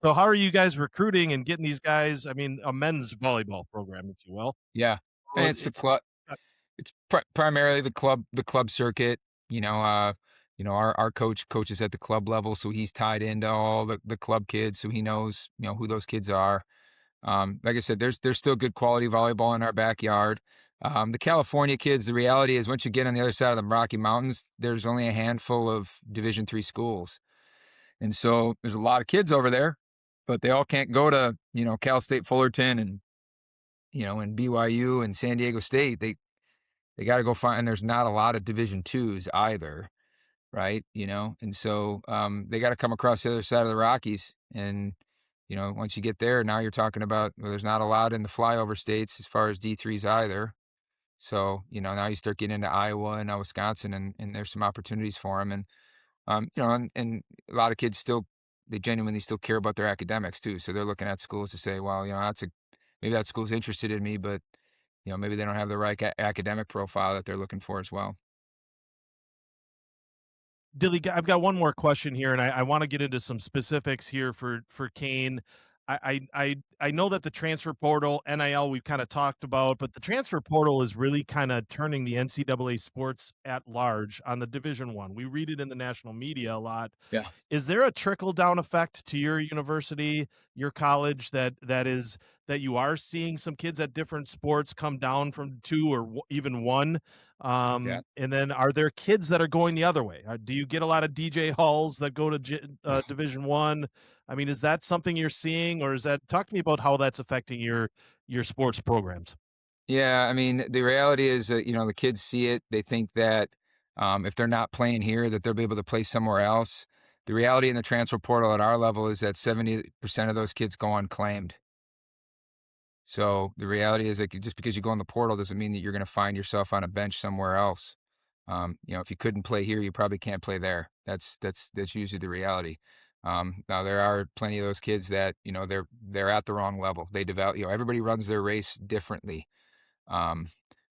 S3: So how are you guys recruiting and getting these guys? I mean, a men's volleyball program, if you will.
S2: Yeah, and it's the club. It's primarily the club circuit. Our coach coaches at the club level, so he's tied into all the club kids, so he knows who those kids are. Like I said, there's still good quality volleyball in our backyard. The California kids, the reality is, once you get on the other side of the Rocky Mountains, there's only a handful of Division III schools, and so there's a lot of kids over there, but they all can't go to Cal State Fullerton and and BYU and San Diego State. They got to go find, and there's not a lot of Division IIs either, right? And so they got to come across the other side of the Rockies. And, once you get there, now you're talking about, there's not a lot in the flyover states as far as D3s either. So, now you start getting into Iowa and now Wisconsin, and there's some opportunities for them. And, and a lot of kids still they genuinely still care about their academics too. So they're looking at schools to say, well, maybe that school's interested in me, but maybe they don't have the right academic profile that they're looking for as well.
S3: Dilly, I've got one more question here, and I want to get into some specifics here for Kane. I know that the transfer portal, NIL, we've kind of talked about, but the transfer portal is really kind of turning the NCAA sports at large on the Division One. We read it in the national media a lot.
S2: Yeah.
S3: Is there a trickle down effect to your university, your college, that you are seeing some kids at different sports come down from two or even one?
S2: Yeah.
S3: And then are there kids that are going the other way? Do you get a lot of DJ Halls that go to Division One? I mean, is that something you're seeing, or is that, talk to me about how that's affecting your sports programs?
S2: Yeah, I mean, the reality is that, the kids see it. They think that if they're not playing here, that they'll be able to play somewhere else. The reality in the transfer portal at our level is that 70% of those kids go unclaimed. So the reality is that just because you go in the portal doesn't mean that you're going to find yourself on a bench somewhere else. If you couldn't play here, you probably can't play there. That's usually the reality. Now there are plenty of those kids that they're at the wrong level. They develop. Everybody runs their race differently. Um,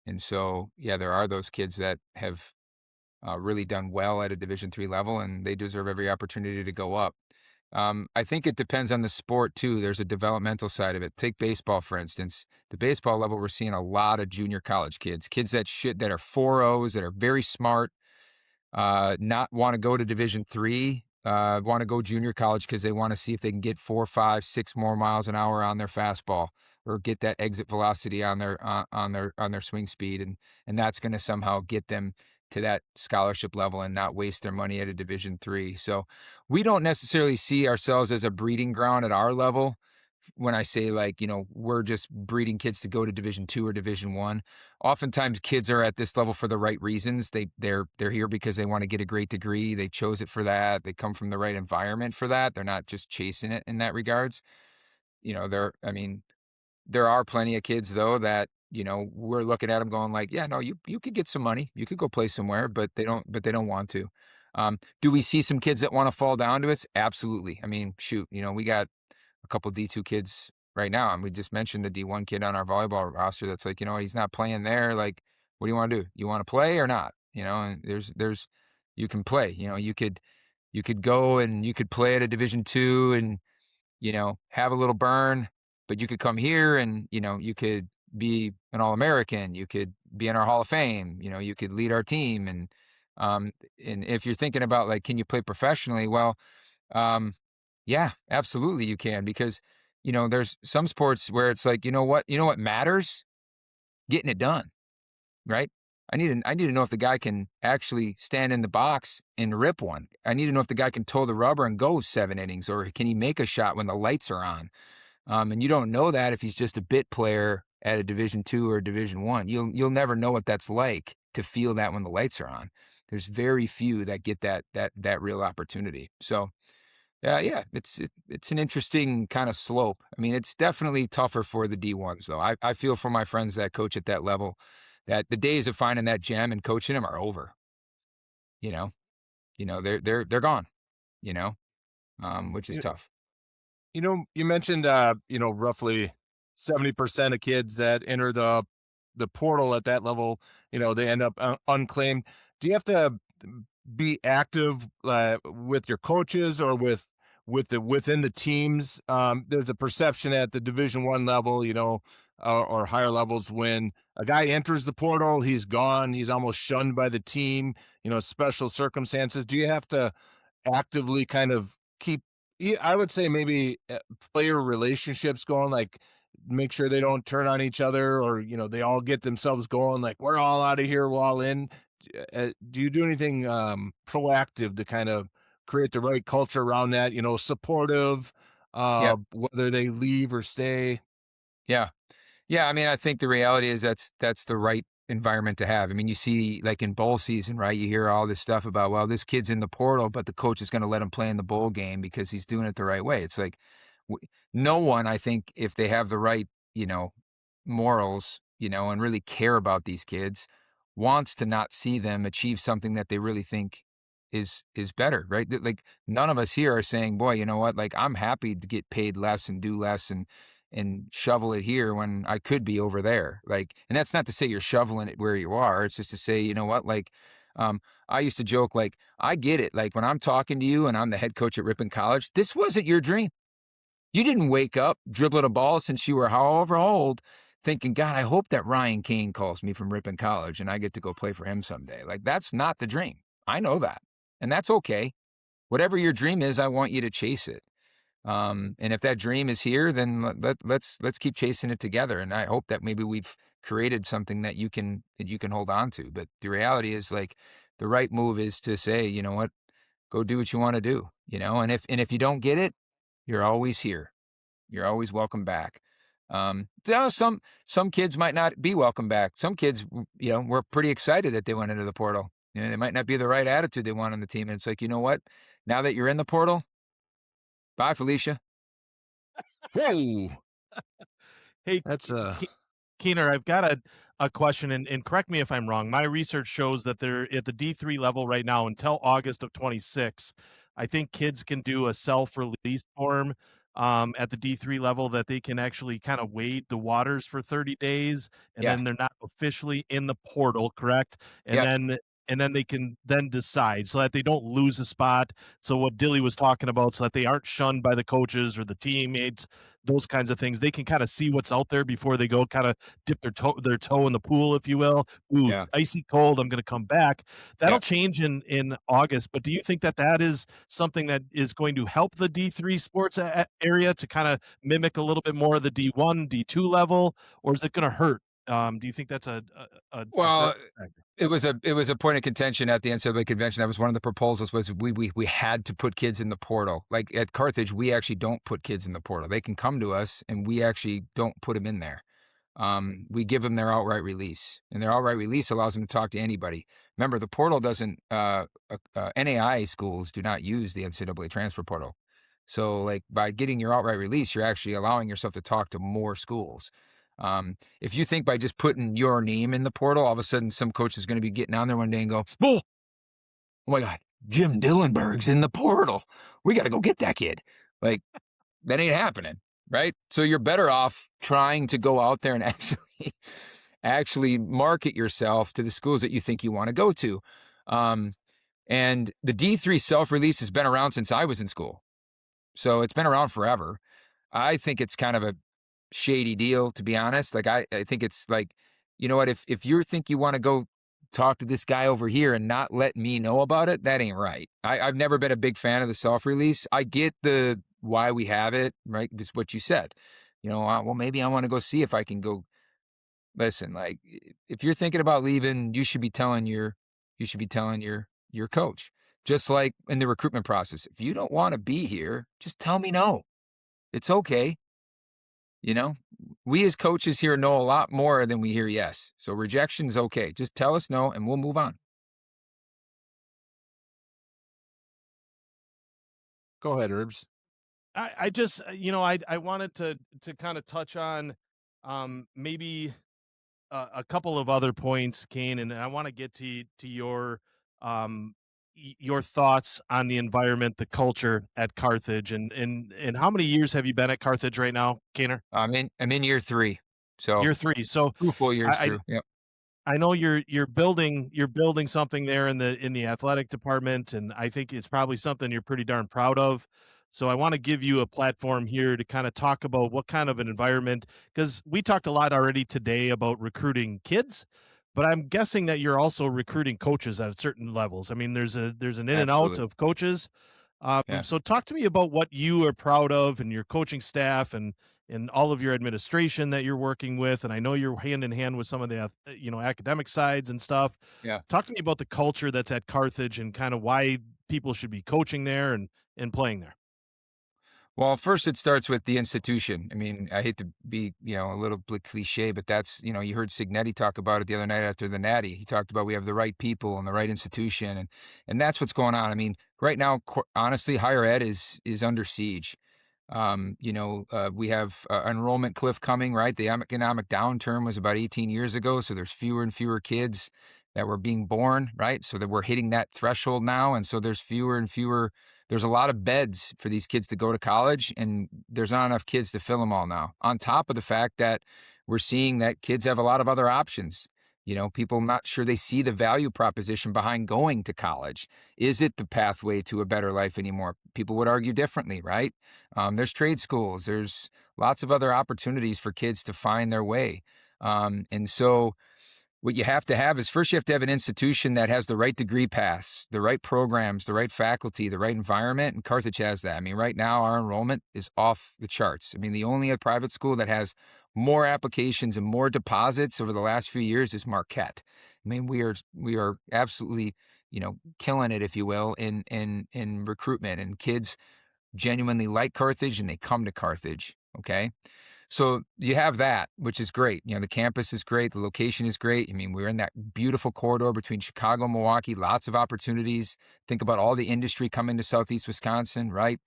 S2: and so, yeah, there are those kids that have really done well at a Division III level, and they deserve every opportunity to go up. I think it depends on the sport too. There's a developmental side of it. Take baseball, for instance. The baseball level, we're seeing a lot of junior college kids that are 4.0s, that are very smart, not want to go to Division III, want to go junior college because they want to see if they can get 4, 5, 6 more miles an hour on their fastball, or get that exit velocity on their swing speed, and that's going to somehow get them to that scholarship level and not waste their money at a Division III. So we don't necessarily see ourselves as a breeding ground at our level. When I say, like, we're just breeding kids to go to Division II or Division I, oftentimes kids are at this level for the right reasons. They're here because they want to get a great degree. They chose it for that. They come from the right environment for that. They're not just chasing it in that regards. There are plenty of kids though that, we're looking at them going like, yeah, no, you could get some money. You could go play somewhere, but they don't want to. Do we see some kids that want to fall down to us? Absolutely. I mean, shoot, we got a couple D2 kids right now, and we just mentioned the D1 kid on our volleyball roster that's like, he's not playing there. Like, what do you want to do? You want to play or not? And you can play. You could go and you could play at a Division II and have a little burn, but you could come here and, you could be an All-American. You could be in our Hall of Fame. You could lead our team. And if you're thinking about, like, can you play professionally? Well, yeah, absolutely you can, because, there's some sports where it's like, you know what matters? Getting it done, right? I need to know if the guy can actually stand in the box and rip one. I need to know if the guy can toe the rubber and go 7 innings, or can he make a shot when the lights are on? And you don't know that if he's just a bit player at a Division II or Division I. You'll never know what that's like to feel that when the lights are on. There's very few that get that real opportunity. So, yeah, it's an interesting kind of slope. I mean, it's definitely tougher for the D1s though. I feel for my friends that coach at that level, that the days of finding that gem and coaching them are over. They're gone. Which is tough.
S1: You mentioned, roughly 70% of kids that enter the portal at that level, they end up unclaimed. Do you have to be active with your coaches or within the teams? There's a perception at the Division I level, or higher levels, when a guy enters the portal, he's gone. He's almost shunned by the team. Special circumstances. Do you have to actively kind of keep, I would say, maybe player relationships going, like make sure they don't turn on each other, or they all get themselves going, like, we're all out of here, we're all in? Do you do anything proactive to kind of create the right culture around that, supportive,
S2: Yeah.
S1: whether they leave or stay?
S2: Yeah. Yeah, I mean, I think the reality is that's the right environment to have. I mean, you see, like in bowl season, right? You hear all this stuff about, well, this kid's in the portal, but the coach is going to let him play in the bowl game because he's doing it the right way. It's like, no one, I think, if they have the right, morals, and really care about these kids, wants to not see them achieve something that they really think is better, right? Like none of us here are saying, boy, you know what? Like I'm happy to get paid less and do less and shovel it here when I could be over there. Like, and that's not to say you're shoveling it where you are. It's just to say, you know what? Like, I used to joke, like, I get it. Like when I'm talking to you and I'm the head coach at Ripon College, this wasn't your dream. You didn't wake up dribbling a ball since you were however old thinking, God, I hope that Ryan Kane calls me from Ripon College and I get to go play for him someday. Like that's not the dream. I know that. And that's okay. Whatever your dream is, I want you to chase it. And if that dream is here, then let's keep chasing it together. And I hope that maybe we've created something that you can hold on to. But the reality is, like, the right move is to say, you know what, go do what you want to do. And if you don't get it, you're always here. You're always welcome back. Some kids might not be welcome back. Some kids, were pretty excited that they went into the portal. They might not be the right attitude they want on the team. And it's like, you know what? Now that you're in the portal, bye, Felicia.
S1: Whoa.
S3: Hey,
S1: That's
S3: Keener, I've got a question, and correct me if I'm wrong. My research shows that they're at the D3 level right now until August of 26. I think kids can do a self-release form at the D3 level that they can actually kind of wade the waters for 30 days, and
S2: Yeah.
S3: then they're not officially in the portal, correct? And
S2: Yep.
S3: then they can then decide so that they don't lose a spot. So what Dilly was talking about, so that they aren't shunned by the coaches or the teammates, those kinds of things. They can kind of see what's out there before they go kind of dip their toe in the pool, if you will. Ooh,
S2: Yeah.
S3: icy cold. I'm going to come back. That'll
S2: Yeah.
S3: change in August. But do you think that is something that is going to help the D3 sports area to kind of mimic a little bit more of the D1, D2 level, or is it going to hurt? Do you think that's a
S2: Well,
S3: factor?
S2: it was a point of contention at the NCAA convention. That was one of the proposals, was we had to put kids in the portal. Like at Carthage, we actually don't put kids in the portal. They can come to us, and we actually don't put them in there. We give them their outright release, and their outright release allows them to talk to anybody. Remember, the portal doesn't. NAI schools do not use the NCAA transfer portal. So, like, by getting your outright release, you're actually allowing yourself to talk to more schools. If you think by just putting your name in the portal, all of a sudden some coach is going to be getting on there one day and go, oh my God, Jim Dillenberg's in the portal. We got to go get that kid. Like, that ain't happening, right? So you're better off trying to go out there and actually market yourself to the schools that you think you want to go to. And the D3 self-release has been around since I was in school. So it's been around forever. I think it's kind of a shady deal, to be honest. Like, I think it's like, you know what, if you think you want to go talk to this guy over here and not let me know about it, that ain't right. I've never been a big fan of the self-release. I get the why we have it, right? It's what you said. Well, maybe I want to go see if I can go. Listen, like, if you're thinking about leaving, you should be telling your coach. Just like in the recruitment process. If you don't want to be here, just tell me no. It's okay. We as coaches here know a lot more than we hear yes. So rejection is okay. Just tell us no and we'll move on.
S1: Go ahead, Urbs.
S3: I just, I wanted to kind of touch on maybe a couple of other points, Kane, and I want to get to your thoughts on the environment, the culture at Carthage, and how many years have you been at Carthage right now, Kaner?
S2: I'm in year 3, so
S3: Year 3. So
S2: 2 full years
S3: I
S2: through. Yep.
S3: I know you're building something there in the athletic department, and I think it's probably something you're pretty darn proud of. So I want to give you a platform here to kind of talk about what kind of an environment, because we talked a lot already today about recruiting kids, but I'm guessing that you're also recruiting coaches at certain levels. I mean, there's an in and out
S2: Absolutely.
S3: of coaches.
S2: Yeah.
S3: So talk to me about what you are proud of and your coaching staff and all of your administration that you're working with. And I know you're hand in hand with some of the, academic sides and stuff.
S2: Yeah.
S3: Talk to me about the culture that's at Carthage and kind of why people should be coaching there and playing there.
S2: Well, first it starts with the institution. I mean, I hate to be, a little bit cliche, but that's, you heard Signetti talk about it the other night after the Natty. He talked about we have the right people and the right institution, and that's what's going on. I mean, right now, honestly, higher ed is under siege. We have an enrollment cliff coming, right? The economic downturn was about 18 years ago, so there's fewer and fewer kids that were being born, right? So that we're hitting that threshold now. And so there's fewer and fewer, there's a lot of beds for these kids to go to college, and there's not enough kids to fill them all now. On top of the fact that we're seeing that kids have a lot of other options. People not sure they see the value proposition behind going to college. Is it the pathway to a better life anymore? People would argue differently, right? There's trade schools. There's lots of other opportunities for kids to find their way. And so what you have to have is, first you have to have an institution that has the right degree paths, the right programs, the right faculty, the right environment, and Carthage has that. I mean, right now our enrollment is off the charts. I mean, the only private school that has more applications and more deposits over the last few years is Marquette. I mean, we are absolutely, killing it, if you will, in recruitment, and kids genuinely like Carthage and they come to Carthage. Okay. So you have that, which is great. The campus is great. The location is great. I mean, we're in that beautiful corridor between Chicago and Milwaukee, lots of opportunities. Think about all the industry coming to Southeast Wisconsin, right?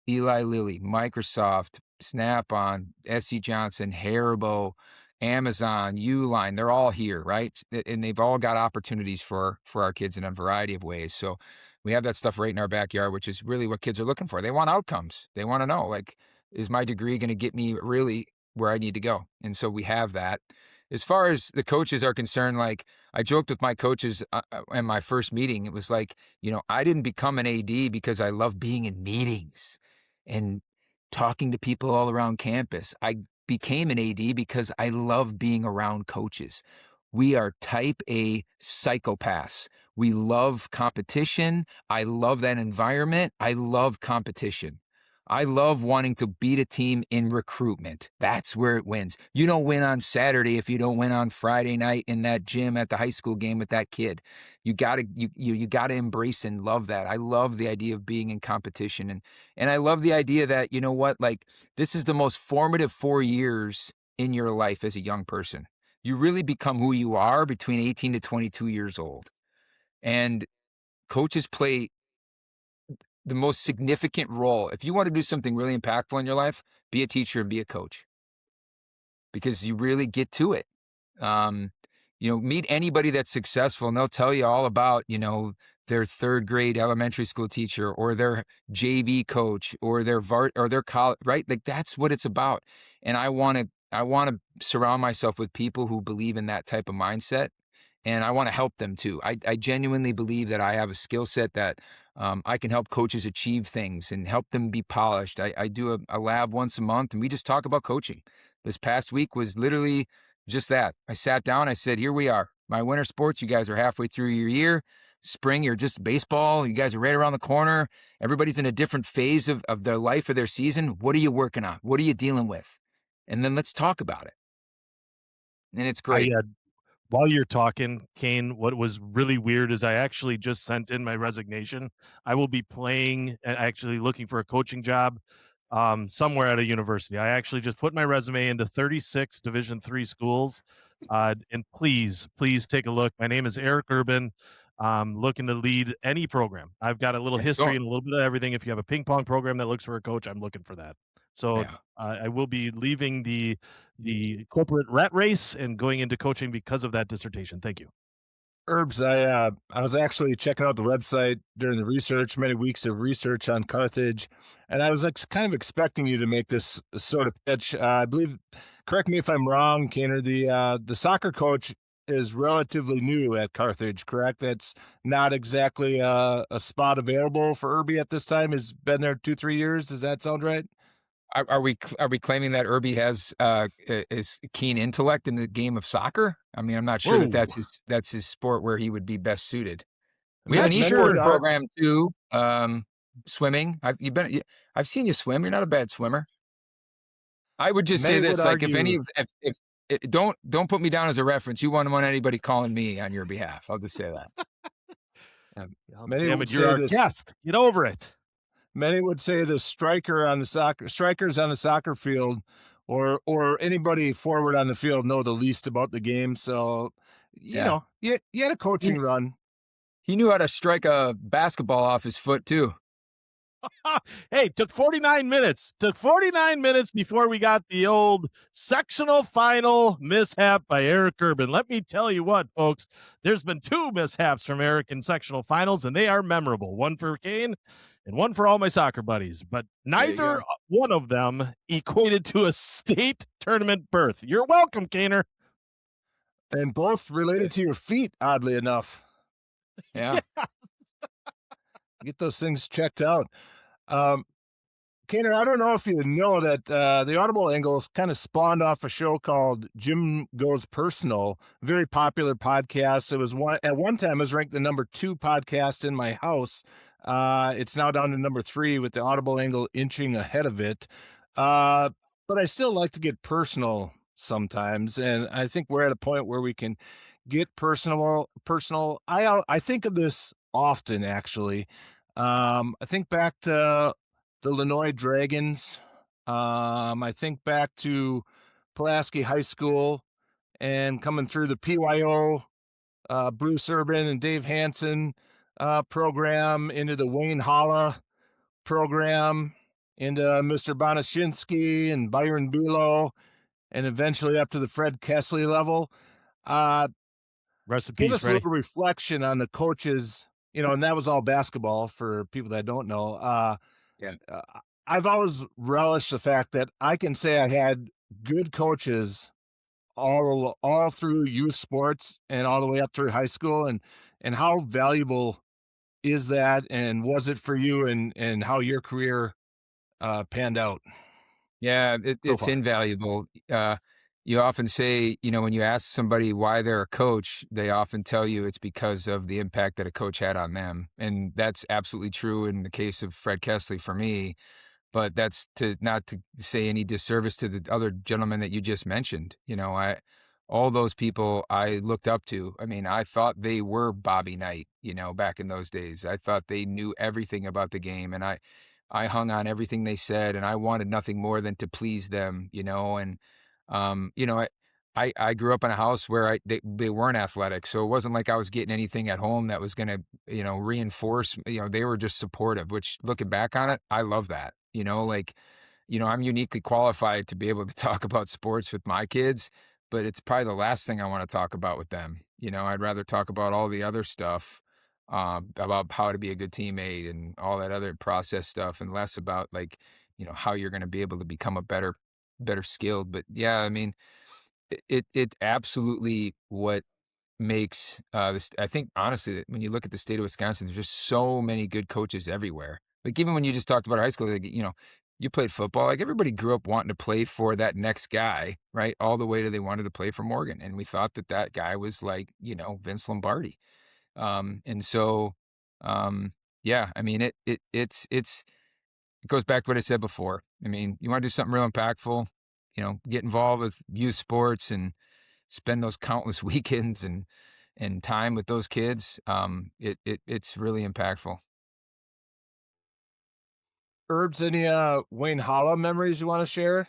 S2: Eli Lilly, Microsoft, Snap-on, SC Johnson, Haribo, Amazon, Uline, they're all here, right? And they've all got opportunities for our kids in a variety of ways. So we have that stuff right in our backyard, which is really what kids are looking for. They want outcomes. They want to know, like, is my degree going to get me really where I need to go? And so we have that. As far as the coaches are concerned, like, I joked with my coaches in my first meeting. It was like, I didn't become an AD because I love being in meetings and talking to people all around campus. I became an AD because I love being around coaches. We are type A psychopaths. We love competition. I love that environment. I love competition. I love wanting to beat a team in recruitment. That's where it wins. You don't win on Saturday if you don't win on Friday night in that gym at the high school game with that kid. You gotta embrace and love that. I love the idea of being in competition, and I love the idea that, like, this is the most formative 4 years in your life as a young person. You really become who you are between 18 to 22 years old, and coaches play the most significant role. If you want to do something really impactful in your life, be a teacher and be a coach, because you really get to it. Meet anybody that's successful and they'll tell you all about, their third grade elementary school teacher or their JV coach or their college, right? Like, that's what it's about. And I want to surround myself with people who believe in that type of mindset. And I want to help them too. I genuinely believe that I have a skill set that I can help coaches achieve things and help them be polished. I do a lab once a month, and we just talk about coaching. This past week was literally just that. I sat down, I said, here we are. My winter sports, you guys are halfway through your year. Spring, you're just baseball. You guys are right around the corner. Everybody's in a different phase of their life or their season. What are you working on? What are you dealing with? And then let's talk about it. And it's great.
S3: While you're talking, Kane, what was really weird is I actually just sent in my resignation. I will be actually looking for a coaching job somewhere at a university. I actually just put my resume into 36 Division III schools. And please take a look. My name is Eric Urban. Looking to lead any program. I've got a little history and a little bit of everything. If you have a ping pong program that looks for a coach, I'm looking for that. So I will be leaving the corporate rat race and going into coaching because of that dissertation. Thank you.
S1: Urbs, I was actually checking out the website during the research, many weeks of research on Carthage, and I was kind of expecting you to make this sort of pitch. I believe, correct me if I'm wrong, Kaner, the soccer coach is relatively new at Carthage, correct? That's not exactly a spot available for Irby at this time. Has been there 2-3 years. Does that sound right?
S2: Are we claiming that Irby has is keen intellect in the game of soccer? I mean, I'm not sure that's his sport where he would be best suited. We have an e-sport program too. Swimming. I've seen you swim. You're not a bad swimmer. I would just say this: like, don't put me down as a reference. You wouldn't want anybody calling me on your behalf. I'll just say that.
S3: Damn it, you're our guest. Get over it.
S1: Many would say the strikers on the soccer field or anybody forward on the field know the least about the game. So, you know, you had a coaching run.
S2: He knew how to strike a basketball off his foot too.
S3: Hey, took 49 minutes. Took 49 minutes before we got the old sectional final mishap by Eric Urban. Let me tell you what, folks, there's been 2 mishaps from Eric in sectional finals, and they are memorable. One for Kane and one for all my soccer buddies, but neither one of them equated to a state tournament berth. You're welcome, Kaner.
S1: And both related to your feet, oddly enough.
S2: Yeah.
S1: Get those things checked out. Kaner, I don't know if you know that the Audible Angles kind of spawned off a show called Jim Goes Personal, very popular podcast. It was at one time it was ranked the number 2 podcast in my house. It's now down to number 3 with the Audible Angle inching ahead of it. But I still like to get personal sometimes, and I think we're at a point where we can get personal. I think of this often, actually. I think back to the Illinois Dragons. I think back to Pulaski High School and coming through the PYO, Bruce Urban and Dave Hansen program, into the Wayne Holla program, into Mr. Bonashinsky and Byron Bulow, and eventually up to the Fred Kessley level.
S3: Rest in
S1: Give
S3: peace,
S1: us a
S3: Ray.
S1: little reflection on the coaches, and that was all basketball for people that don't know. I've always relished the fact that I can say I had good coaches all through youth sports and all the way up through high school, and how valuable is that, and was it for you, and how your career panned out?
S2: Yeah, it's
S1: far.
S2: invaluable. You often say, when you ask somebody why they're a coach, they often tell you it's because of the impact that a coach had on them. And that's absolutely true in the case of Fred Kessley for me. But that's not to say any disservice to the other gentlemen that you just mentioned. All those people I looked up to. I mean, I thought they were Bobby Knight, back in those days. I thought they knew everything about the game, and I hung on everything they said, and I wanted nothing more than to please them, and I grew up in a house where they weren't athletic, so it wasn't like I was getting anything at home that was going to, reinforce, they were just supportive, which looking back on it, I love that, I'm uniquely qualified to be able to talk about sports with my kids, but it's probably the last thing I want to talk about with them. I'd rather talk about all the other stuff, about how to be a good teammate and all that other process stuff, and less about how you're going to be able to become a better skilled. But yeah, I mean, it's absolutely what makes this. I think honestly, that when you look at the state of Wisconsin, there's just so many good coaches everywhere. Like even when you just talked about high school, you played football. Like everybody grew up wanting to play for that next guy, right? All the way to they wanted to play for Morgan, and we thought that guy was like Vince Lombardi. And so, yeah, I mean, it goes back to what I said before. I mean, you want to do something real impactful, get involved with youth sports and spend those countless weekends and time with those kids. It's really impactful.
S1: Herbs, any Wayne Holla memories you want to share?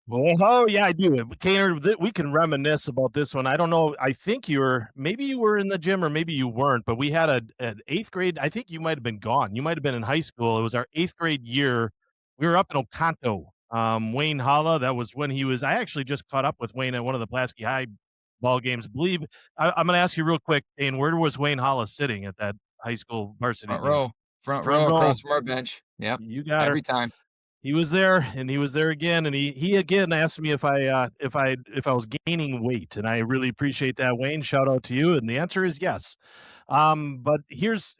S3: Well, oh yeah, I do. Kaner, we can reminisce about this one. I don't know. I think maybe you were in the gym or maybe you weren't, but we had an 8th grade. I think you might have been gone. You might have been in high school. It was our 8th grade year. We were up in Oconto. Wayne Holla, that was when I actually just caught up with Wayne at one of the Pulaski High ball games. I'm going to ask you real quick, Dane, where was Wayne Holla sitting at that high school varsity game?
S2: Front row across from our bench. Yep.
S3: You got
S2: every
S3: her.
S2: time.
S3: He was there, and he was there again, and he again asked me if I was gaining weight, and I really appreciate that, Wayne. Shout out to you, and the answer is yes. But here's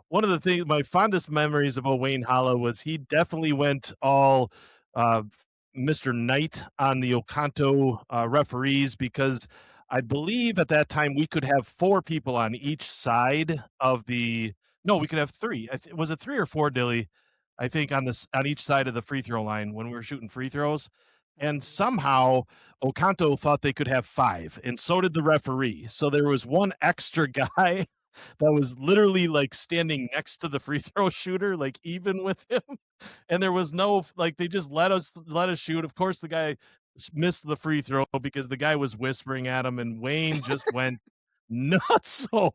S3: one of the things. My fondest memories about Wayne Holla was he definitely went all Mr. Knight on the Oconto referees, because I believe at that time we could have 4 people on each side of the. No, we could have 3. Was it 3 or 4, Dilly? I think on each side of the free throw line when we were shooting free throws. And somehow Oconto thought they could have 5, and so did the referee. So there was one extra guy that was literally like standing next to the free throw shooter, like even with him. And there was no, they just let us shoot. Of course, the guy missed the free throw because the guy was whispering at him, and Wayne just went Not so.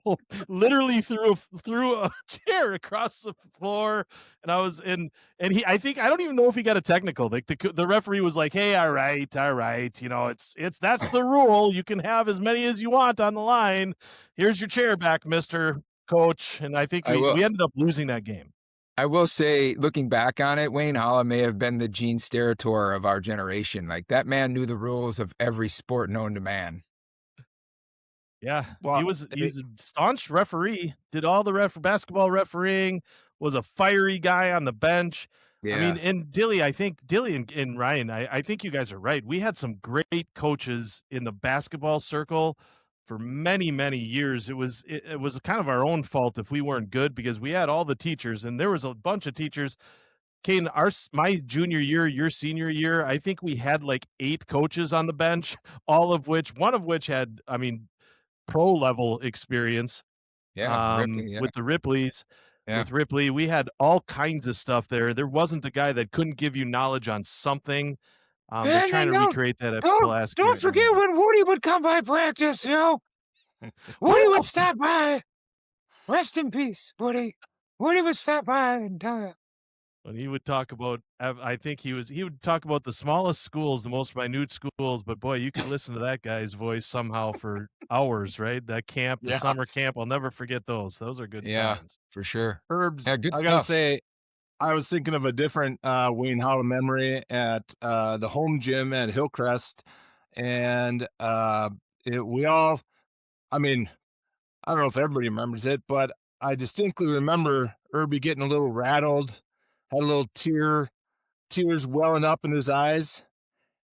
S3: Literally threw a chair across the floor, and I think I don't even know if he got a technical. Like the referee was like, "Hey, all right, you know, it's that's the rule. You can have as many as you want on the line. Here's your chair back, Mister Coach." And I think we ended up losing that game.
S2: I will say, looking back on it, Wayne Holla may have been the Gene Steratore of our generation. Like, that man knew the rules of every sport known to man.
S3: Yeah,
S1: Well,
S3: he's a staunch referee, did all the basketball refereeing, was a fiery guy on the bench.
S2: Yeah.
S3: I mean, and Dilly and Ryan, I think you guys are right. We had some great coaches in the basketball circle for many, many years. It was kind of our own fault if we weren't good, because we had all the teachers, and there was a bunch of teachers. Kane, my junior year, your senior year, I think we had like 8 coaches on the bench, one of which had, I mean, pro level experience.
S2: Yeah, Ripley, yeah.
S3: With the Ripleys.
S2: Yeah.
S3: With Ripley, we had all kinds of stuff there. There wasn't a guy that couldn't give you knowledge on something. They're trying to recreate that at Pulaski.
S2: Don't forget when Woody would come by practice, you know? Woody would stop by. Rest in peace, Woody. Woody would stop by and tell you.
S3: When he would talk about, I think he would talk about the smallest schools, the most minute schools, but boy, you could listen to that guy's voice somehow for hours, right? That camp, the summer camp, I'll never forget those. Those are good times.
S2: For sure.
S1: Herbs,
S2: Yeah, good
S1: I
S2: stuff.
S1: gotta say, I was thinking of a different Wayne Holla memory at the home gym at Hillcrest, and we all, I mean, I don't know if everybody remembers it, but I distinctly remember Herbie getting a little rattled, had a little tears welling up in his eyes,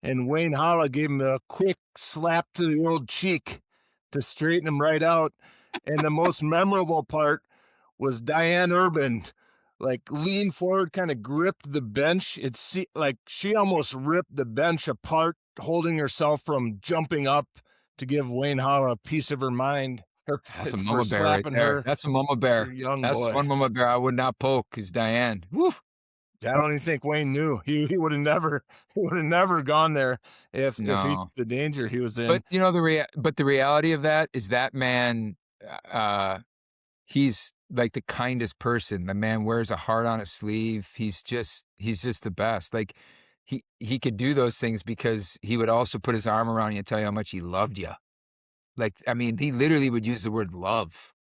S1: and Wayne Holla gave him a quick slap to the old cheek to straighten him right out. And the most memorable part was Diane Urban, like, leaned forward, kind of gripped the bench. Like she almost ripped the bench apart, holding herself from jumping up to give Wayne Holla a piece of her mind.
S2: That's a mama bear right there. That's a mama bear. That's one mama bear I would not poke, is Diane. Woo!
S1: I don't even think Wayne knew. He would have never gone there if the danger he was in.
S2: But you know the reality of that is that man, he's like the kindest person. The man wears a heart on his sleeve. He's just the best. Like he could do those things because he would also put his arm around you and tell you how much he loved you. Like, I mean, he literally would use the word love.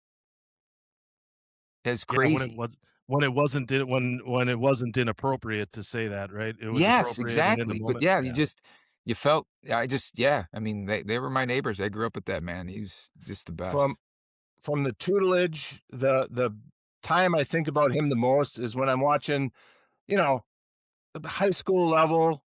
S2: It's crazy.
S3: When it wasn't inappropriate to say that, right? It was
S2: yes,
S3: appropriate
S2: exactly. But yeah, you felt, I mean, they were my neighbors. I grew up with that man. He was just the best.
S1: From the tutelage, the time I think about him the most is when I'm watching, you know, the high school level,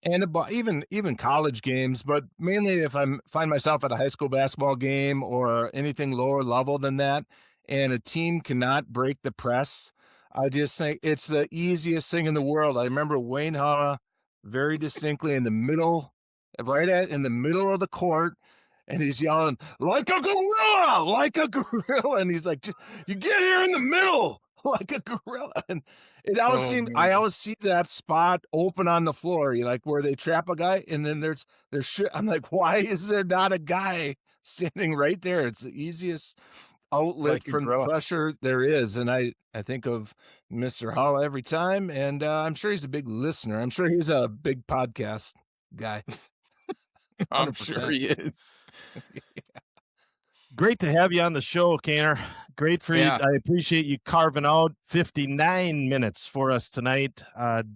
S1: and about even college games, but mainly if I find myself at a high school basketball game or anything lower level than that, and a team cannot break the press, I just think it's the easiest thing in the world. I remember Wayne Holla very distinctly in the middle of the court, and he's yelling, like a gorilla, and he's like, you get here in the middle, like a gorilla. And I always see that spot open on the floor, like where they trap a guy, and then there's shit. I'm like, why is there not a guy standing right there? It's the easiest outlet from pressure there is. And I think of Mr. Holla every time, and I'm sure he's a big listener. I'm sure he's a big podcast guy.
S2: I'm sure he is.
S3: Yeah. Great to have you on the show, Kaner. Great for you. I appreciate you carving out 59 minutes for us tonight.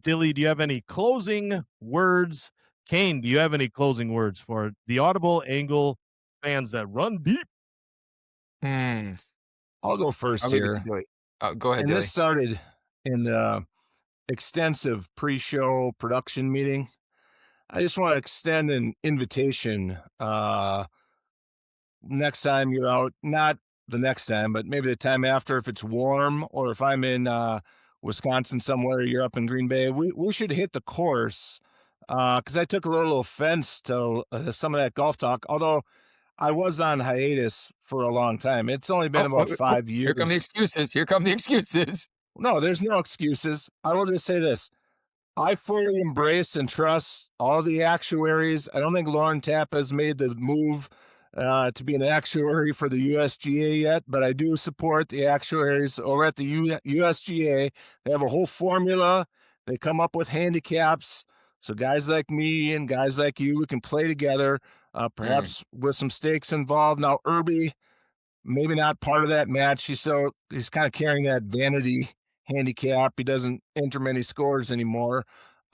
S3: Dilly, do you have any closing words? Kane, do you have any closing words for the Audible Angle fans that run deep?
S1: I'll go first here.
S2: Go ahead,
S1: and
S2: Dilly.
S1: This started in the extensive pre-show production meeting. I just want to extend an invitation. Next time you're out, not the next time, but maybe the time after, if it's warm, or if I'm in Wisconsin somewhere, you're up in Green Bay, we should hit the course, because I took a little offense to some of that golf talk, although I was on hiatus for a long time. It's only been about 5 years.
S2: Here come the excuses.
S1: No, there's no excuses. I will just say this. I fully embrace and trust all the actuaries. I don't think Lauren Tapp has made the move to be an actuary for the USGA yet, but I do support the actuaries over at the USGA. They have a whole formula. They come up with handicaps. So guys like me and guys like you, we can play together, perhaps with some stakes involved. Now, Irby, maybe not part of that match. He's kind of carrying that vanity handicap. He doesn't enter many scores anymore.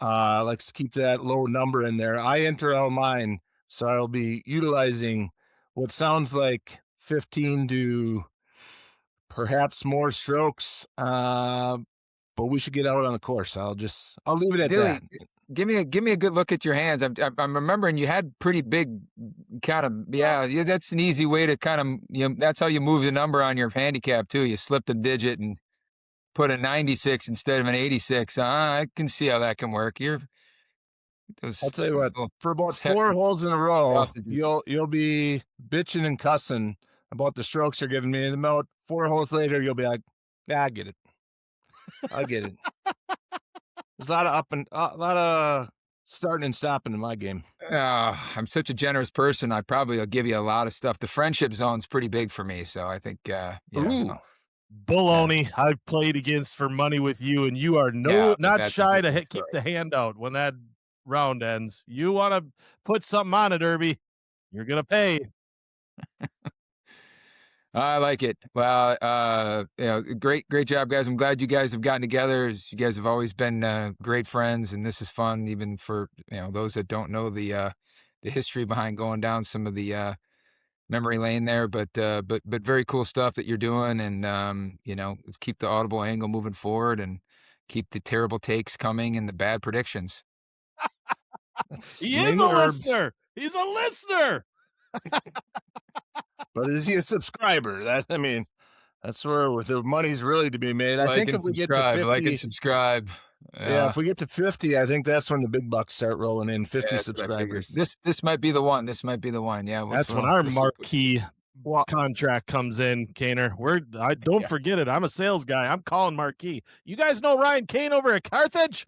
S1: Likes to keep that low number in there. I enter all mine, so I'll be utilizing what sounds like 15 to perhaps more strokes. But we should get out on the course. I'll leave it at
S2: Dilly,
S1: that.
S2: give me a good look at your hands. I'm remembering you had pretty big kind of, yeah, that's an easy way to kind of, that's how you move the number on your handicap too. You slip the digit and put a 96 instead of an 86. I can see how that can work.
S1: I'll tell you what, for about 4 holes in a row, you'll be bitching and cussing about the strokes you're giving me. And about 4 holes later, you'll be like, yeah, I get it. I get it. There's a lot of starting and stopping in my game.
S2: I'm such a generous person. I probably will give you a lot of stuff. The friendship zone's pretty big for me, so I think,
S1: Ooh.
S3: Baloney. Yeah. I've played against for money with you, and you are not shy to keep the hand out when that round ends. You want to put something on it, Irby. You're going to pay.
S2: I like it. Well, great job, guys. I'm glad you guys have gotten together. You guys have always been great friends, and this is fun, even for those that don't know the history behind going down some of the memory lane there. But very cool stuff that you're doing, and keep the audible angle moving forward, and keep the terrible takes coming and the bad predictions.
S3: He is a listener. He's a listener.
S1: But is he a subscriber? That's where the money's really to be made. I think if we get to 50,
S2: like and subscribe.
S1: Yeah, if we get to 50, I think that's when the big bucks start rolling in. 50 subscribers.
S2: This might be the one. Yeah,
S3: that's when our marquee contract comes in, Kaner. Don't forget it. I'm a sales guy. I'm calling marquee. You guys know Ryan Kane over at Carthage?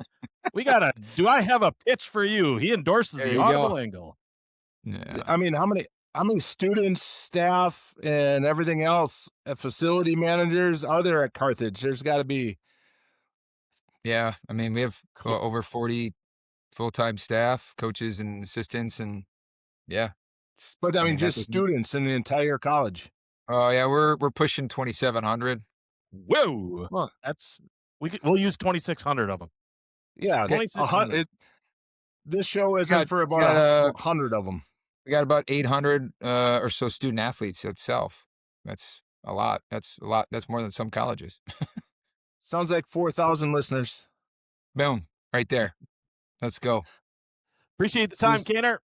S3: Do I have a pitch for you? He endorses the audible angle.
S2: Yeah.
S1: How many students, staff, and everything else, facility managers are there at Carthage? There's got to be.
S2: Yeah, we have over 40 full-time staff, coaches and assistants, and yeah.
S1: But just students in the entire college.
S2: Oh yeah, we're pushing 2,700.
S3: Whoa, well, we'll use 2,600 of them.
S1: Yeah, 2,600. This show isn't for about 100 of them.
S2: We got about 800 or so student athletes itself. That's a lot. That's more than some colleges.
S1: Sounds like 4,000 listeners.
S2: Boom, right there. Let's go.
S3: Appreciate the time, Kaner.